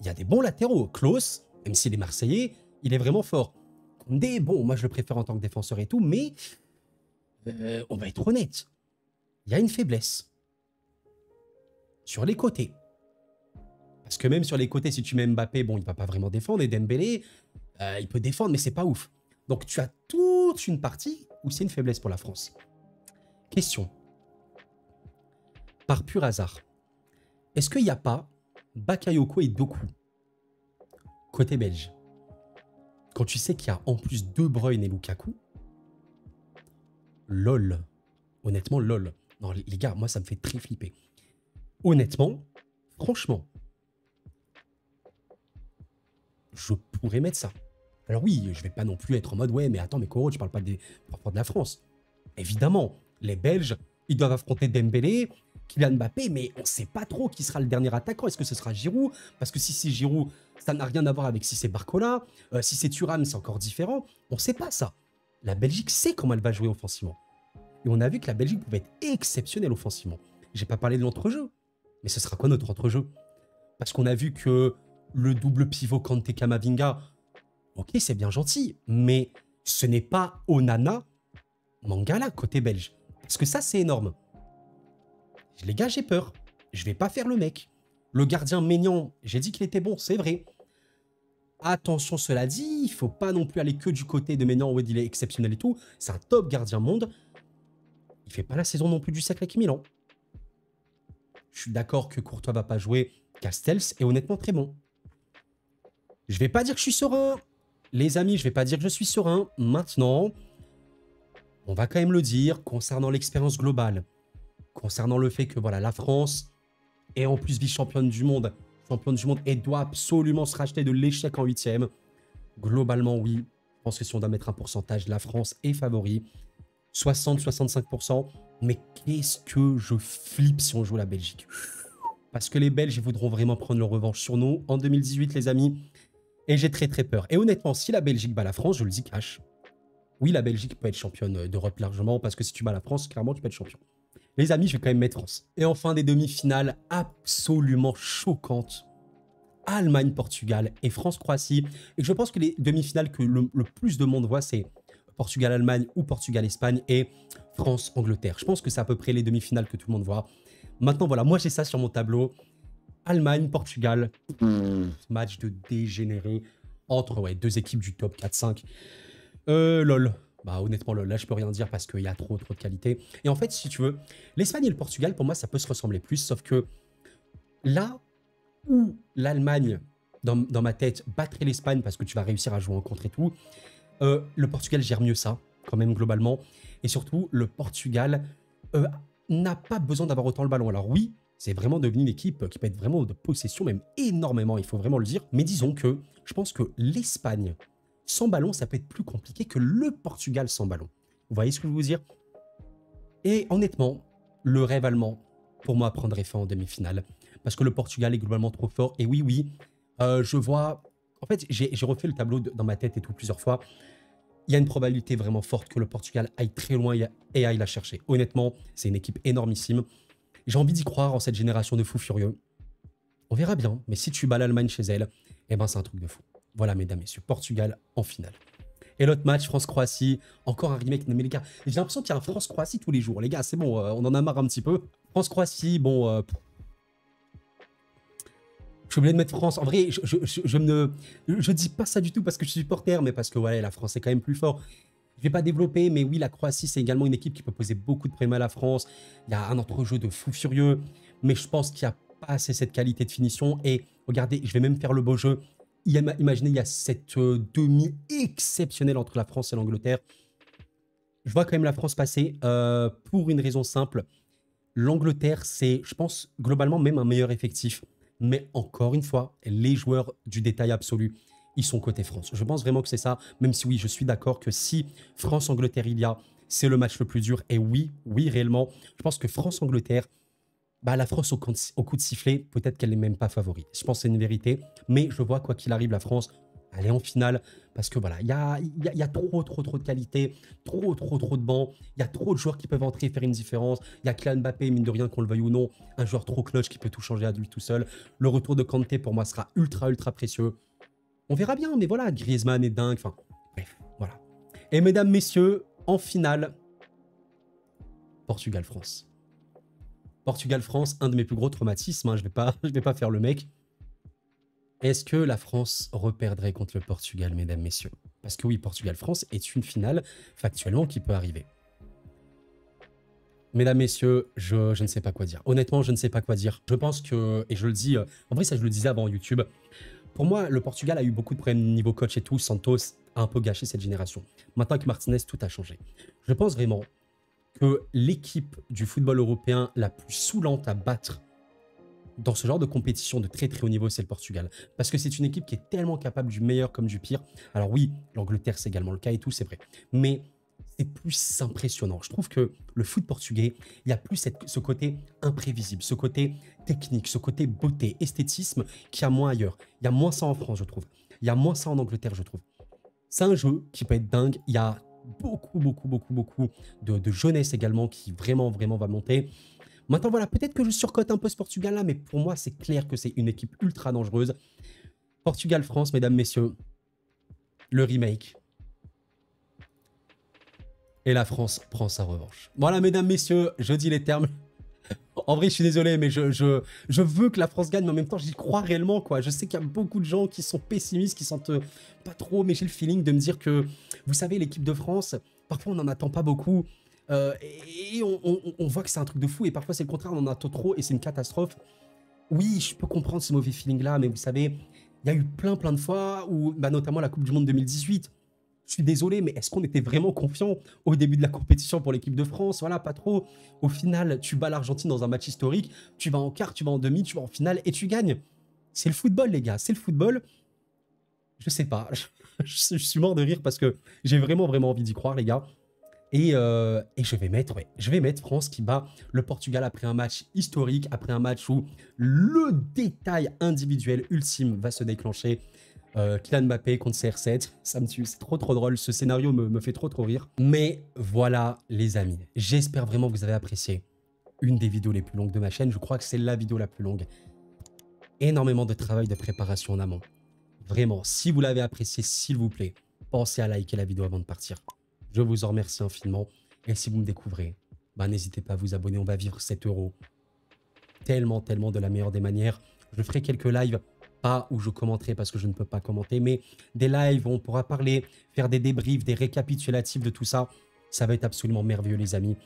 Il y a des bons latéraux. Klose, même s'il est Marseillais, il est vraiment fort. Koundé, bon, moi je le préfère en tant que défenseur et tout, mais on va être honnête. Il y a une faiblesse. Sur les côtés. Parce que même sur les côtés, si tu mets Mbappé, bon, il va pas vraiment défendre. Et Dembélé, il peut défendre, mais c'est pas ouf. Donc tu as toute une partie où c'est une faiblesse pour la France. Question. Par pur hasard, est-ce qu'il n'y a pas Bakayoko et Doku côté belge? Quand tu sais qu'il y a en plus De Bruyne et Lukaku, lol. Honnêtement, lol. Non, les gars, moi, ça me fait très flipper. Honnêtement, franchement, je pourrais mettre ça. Alors oui, je vais pas non plus être en mode, ouais, mais attends, mais Koro, tu parles pas des parfois de la France. Évidemment, les Belges, ils doivent affronter Dembélé, Kylian Mbappé, mais on sait pas trop qui sera le dernier attaquant. Est-ce que ce sera Giroud? Parce que si c'est Giroud, ça n'a rien à voir avec si c'est Barcola. Si c'est Thuram, c'est encore différent. On sait pas ça. La Belgique sait comment elle va jouer offensivement. Et on a vu que la Belgique pouvait être exceptionnelle offensivement. J'ai pas parlé de l'entrejeu. Mais ce sera quoi notre entrejeu? Parce qu'on a vu que le double pivot Kanté-Kamavinga, ok, c'est bien gentil, mais ce n'est pas Onana, Mangala côté belge. Parce que ça, c'est énorme. Les gars, j'ai peur. Je vais pas faire le mec. Le gardien Maignan, j'ai dit qu'il était bon, c'est vrai. Attention, cela dit, il faut pas non plus aller que du côté de Maignan où il est exceptionnel et tout. C'est un top gardien monde. Il fait pas la saison non plus du siècle avec Milan. Je suis d'accord que Courtois va pas jouer. Castells est honnêtement très bon. Je vais pas dire que je suis serein. Les amis, je vais pas dire que je suis serein. Maintenant, on va quand même le dire concernant l'expérience globale. Concernant le fait que voilà, la France est en plus vice-championne du monde. Championne du monde et doit absolument se racheter de l'échec en 8e. Globalement, oui. Je pense que si on doit mettre un pourcentage, la France est favori. 60-65%. Mais qu'est-ce que je flippe si on joue la Belgique? Parce que les Belges voudront vraiment prendre leur revanche sur nous en 2018, les amis. Et j'ai très très peur. Et honnêtement, si la Belgique bat la France, je le dis cash. Oui, la Belgique peut être championne d'Europe largement, parce que si tu bats la France, clairement, tu peux être champion. Les amis, je vais quand même mettre France. Et enfin, des demi-finales absolument choquantes. Allemagne-Portugal et France-Croatie. Et je pense que les demi-finales que le plus de monde voit, c'est Portugal-Allemagne ou Portugal-Espagne et France-Angleterre. Je pense que c'est à peu près les demi-finales que tout le monde voit. Maintenant, voilà, moi j'ai ça sur mon tableau. Allemagne, Portugal, match de dégénéré entre ouais, deux équipes du top 4-5. Lol. Bah honnêtement, lol, là je peux rien dire parce qu'il y a trop de qualité. Et en fait, si tu veux, l'Espagne et le Portugal, pour moi, ça peut se ressembler plus, sauf que là où l'Allemagne, dans ma tête, battrait l'Espagne parce que tu vas réussir à jouer en contre et tout, le Portugal gère mieux ça, quand même, globalement. Et surtout, le Portugal n'a pas besoin d'avoir autant le ballon. Alors oui, c'est vraiment devenu une équipe qui peut être vraiment de possession, même énormément, il faut vraiment le dire. Mais disons que je pense que l'Espagne sans ballon, ça peut être plus compliqué que le Portugal sans ballon. Vous voyez ce que je veux vous dire? Et honnêtement, le rêve allemand, pour moi, prendrait fin en demi-finale. Parce que le Portugal est globalement trop fort. Et oui, oui, je vois... En fait, j'ai refait le tableau dans ma tête et tout plusieurs fois. Il y a une probabilité vraiment forte que le Portugal aille très loin et aille la chercher. Honnêtement, c'est une équipe énormissime. J'ai envie d'y croire en cette génération de fous furieux. On verra bien, mais si tu bats l'Allemagne chez elle, eh ben c'est un truc de fou. Voilà, mesdames, messieurs, Portugal en finale. Et l'autre match, France-Croatie, encore un remake. Mais les gars, j'ai l'impression qu'il y a un France-Croatie tous les jours. Les gars, c'est bon, on en a marre un petit peu. France-Croatie, bon... je suis obligé de mettre France. En vrai, je dis pas ça du tout parce que je suis supporter, mais parce que ouais, la France est quand même plus fort. Je vais pas développer, mais oui, la Croatie, c'est également une équipe qui peut poser beaucoup de problèmes à la France. Il y a un entrejeu de fou furieux, mais je pense qu'il n'y a pas assez cette qualité de finition. Et regardez, je vais même faire le beau jeu. Imaginez, il y a cette demi exceptionnelle entre la France et l'Angleterre. Je vois quand même la France passer pour une raison simple. L'Angleterre, c'est, je pense, globalement même un meilleur effectif. Mais encore une fois, les joueurs du détail absolu, ils sont côté France. Je pense vraiment que c'est ça, même si oui, je suis d'accord que si France-Angleterre il y a, c'est le match le plus dur. Et oui, oui, réellement, je pense que France-Angleterre, bah, la France au coup de sifflet, peut-être qu'elle n'est même pas favori. Je pense que c'est une vérité. Mais je vois, quoi qu'il arrive, la France, elle est en finale. Parce que voilà, il y a trop de qualité, trop de bancs. Il y a trop de joueurs qui peuvent entrer et faire une différence. Il y a Kylian Mbappé, mine de rien, qu'on le veuille ou non, un joueur trop clutch qui peut tout changer à lui tout seul. Le retour de Kanté, pour moi, sera ultra précieux. On verra bien, mais voilà, Griezmann est dingue. Enfin, bref, voilà. Et mesdames, messieurs, en finale, Portugal-France. Portugal-France, un de mes plus gros traumatismes, hein, je vais pas faire le mec. Est-ce que la France reperdrait contre le Portugal, mesdames, messieurs? Parce que oui, Portugal-France est une finale, factuellement, qui peut arriver. Mesdames, messieurs, je ne sais pas quoi dire. Honnêtement, je ne sais pas quoi dire. Je pense que, et je le dis, en vrai, ça je le disais avant YouTube, pour moi, le Portugal a eu beaucoup de problèmes niveau coach et tout. Santos a un peu gâché cette génération. Maintenant, avec Martinez, tout a changé. Je pense vraiment que l'équipe du football européen la plus saoulante à battre dans ce genre de compétition de très haut niveau, c'est le Portugal. Parce que c'est une équipe qui est tellement capable du meilleur comme du pire. Alors oui, l'Angleterre, c'est également le cas et tout, c'est vrai. Mais c'est plus impressionnant. Je trouve que le foot portugais, il y a plus ce côté imprévisible, ce côté technique, ce côté beauté, esthétisme qu'il y a moins ailleurs. Il y a moins ça en France, je trouve. Il y a moins ça en Angleterre, je trouve. C'est un jeu qui peut être dingue. Il y a beaucoup de jeunesse également qui vraiment va monter. Maintenant, voilà, peut-être que je surcote un peu ce Portugal-là, mais pour moi, c'est clair que c'est une équipe ultra dangereuse. Portugal-France, mesdames, messieurs, le remake. Et la France prend sa revanche. Voilà, mesdames, messieurs, je dis les termes. En vrai, je suis désolé, mais je veux que la France gagne, mais en même temps, j'y crois réellement, quoi. Je sais qu'il y a beaucoup de gens qui sont pessimistes, qui sentent pas trop, mais j'ai le feeling de me dire que, vous savez, l'équipe de France, parfois, on n'en attend pas beaucoup. Et on voit que c'est un truc de fou, et parfois, c'est le contraire, on en attend trop, et c'est une catastrophe. Oui, je peux comprendre ce mauvais feeling-là, mais vous savez, il y a eu plein de fois où, bah, notamment la Coupe du Monde 2018, je suis désolé, mais est-ce qu'on était vraiment confiant au début de la compétition pour l'équipe de France? Voilà, pas trop. Au final, tu bats l'Argentine dans un match historique, tu vas en quart, tu vas en demi, tu vas en finale et tu gagnes. C'est le football, les gars, c'est le football. Je sais pas, je suis mort de rire parce que j'ai vraiment envie d'y croire, les gars. Et je vais mettre France qui bat le Portugal après un match historique, après un match où le détail individuel ultime va se déclencher. Kylian Mbappé contre CR7, ça me tue, c'est trop drôle, ce scénario me fait trop rire. Mais voilà les amis, j'espère vraiment que vous avez apprécié une des vidéos les plus longues de ma chaîne, je crois que c'est la vidéo la plus longue. Énormément de travail de préparation en amont. Vraiment, si vous l'avez apprécié, s'il vous plaît, pensez à liker la vidéo avant de partir. Je vous en remercie infiniment. Et si vous me découvrez, bah, n'hésitez pas à vous abonner, on va vivre 7 €. Tellement de la meilleure des manières. Je ferai quelques lives, pas où je commenterai parce que je ne peux pas commenter, mais des lives où on pourra parler, faire des débriefs, des récapitulatifs de tout ça. Ça va être absolument merveilleux, les amis.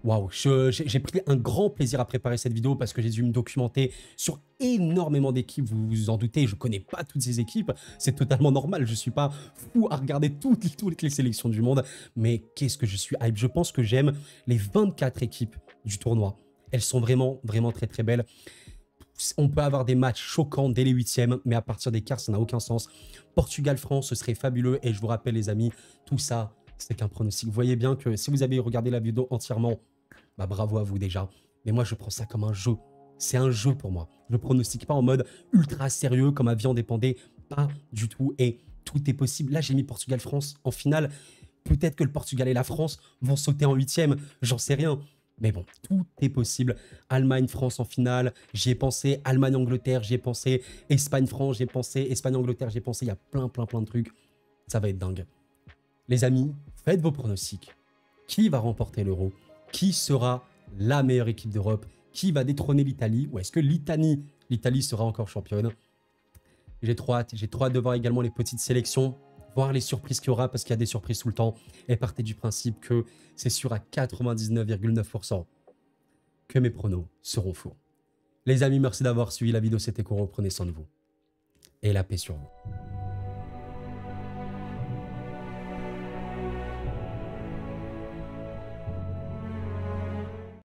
Waouh, j'ai pris un grand plaisir à préparer cette vidéo parce que j'ai dû me documenter sur énormément d'équipes, vous vous en doutez, je ne connais pas toutes ces équipes, c'est totalement normal, je ne suis pas fou à regarder toutes les sélections du monde, mais qu'est-ce que je suis hype, je pense que j'aime les 24 équipes du tournoi, elles sont vraiment très belles. On peut avoir des matchs choquants dès les huitièmes, mais à partir des quarts, ça n'a aucun sens. Portugal-France, ce serait fabuleux, et je vous rappelle les amis, tout ça, c'est qu'un pronostic. Vous voyez bien que si vous avez regardé la vidéo entièrement, bah bravo à vous déjà. Mais moi, je prends ça comme un jeu. C'est un jeu pour moi. Je ne pronostique pas en mode ultra sérieux, comme ma vie en dépendait. Pas du tout. Et tout est possible. Là, j'ai mis Portugal-France en finale. Peut-être que le Portugal et la France vont sauter en huitième. J'en sais rien. Mais bon, tout est possible. Allemagne-France en finale, j'y ai pensé. Allemagne-Angleterre, j'y ai pensé. Espagne-France, j'y ai pensé. Espagne-Angleterre, j'y ai pensé. Il y a plein de trucs. Ça va être dingue. Les amis, faites vos pronostics. Qui va remporter l'Euro? Qui sera la meilleure équipe d'Europe? Qui va détrôner l'Italie? Ou est-ce que l'Italie sera encore championne? J'ai trop hâte de voir également les petites sélections, voir les surprises qu'il y aura, parce qu'il y a des surprises tout le temps. Et partez du principe que c'est sûr à 99,9% que mes pronos seront faux. Les amis, merci d'avoir suivi la vidéo, c'était Koro, prenez soin de vous. Et la paix sur vous.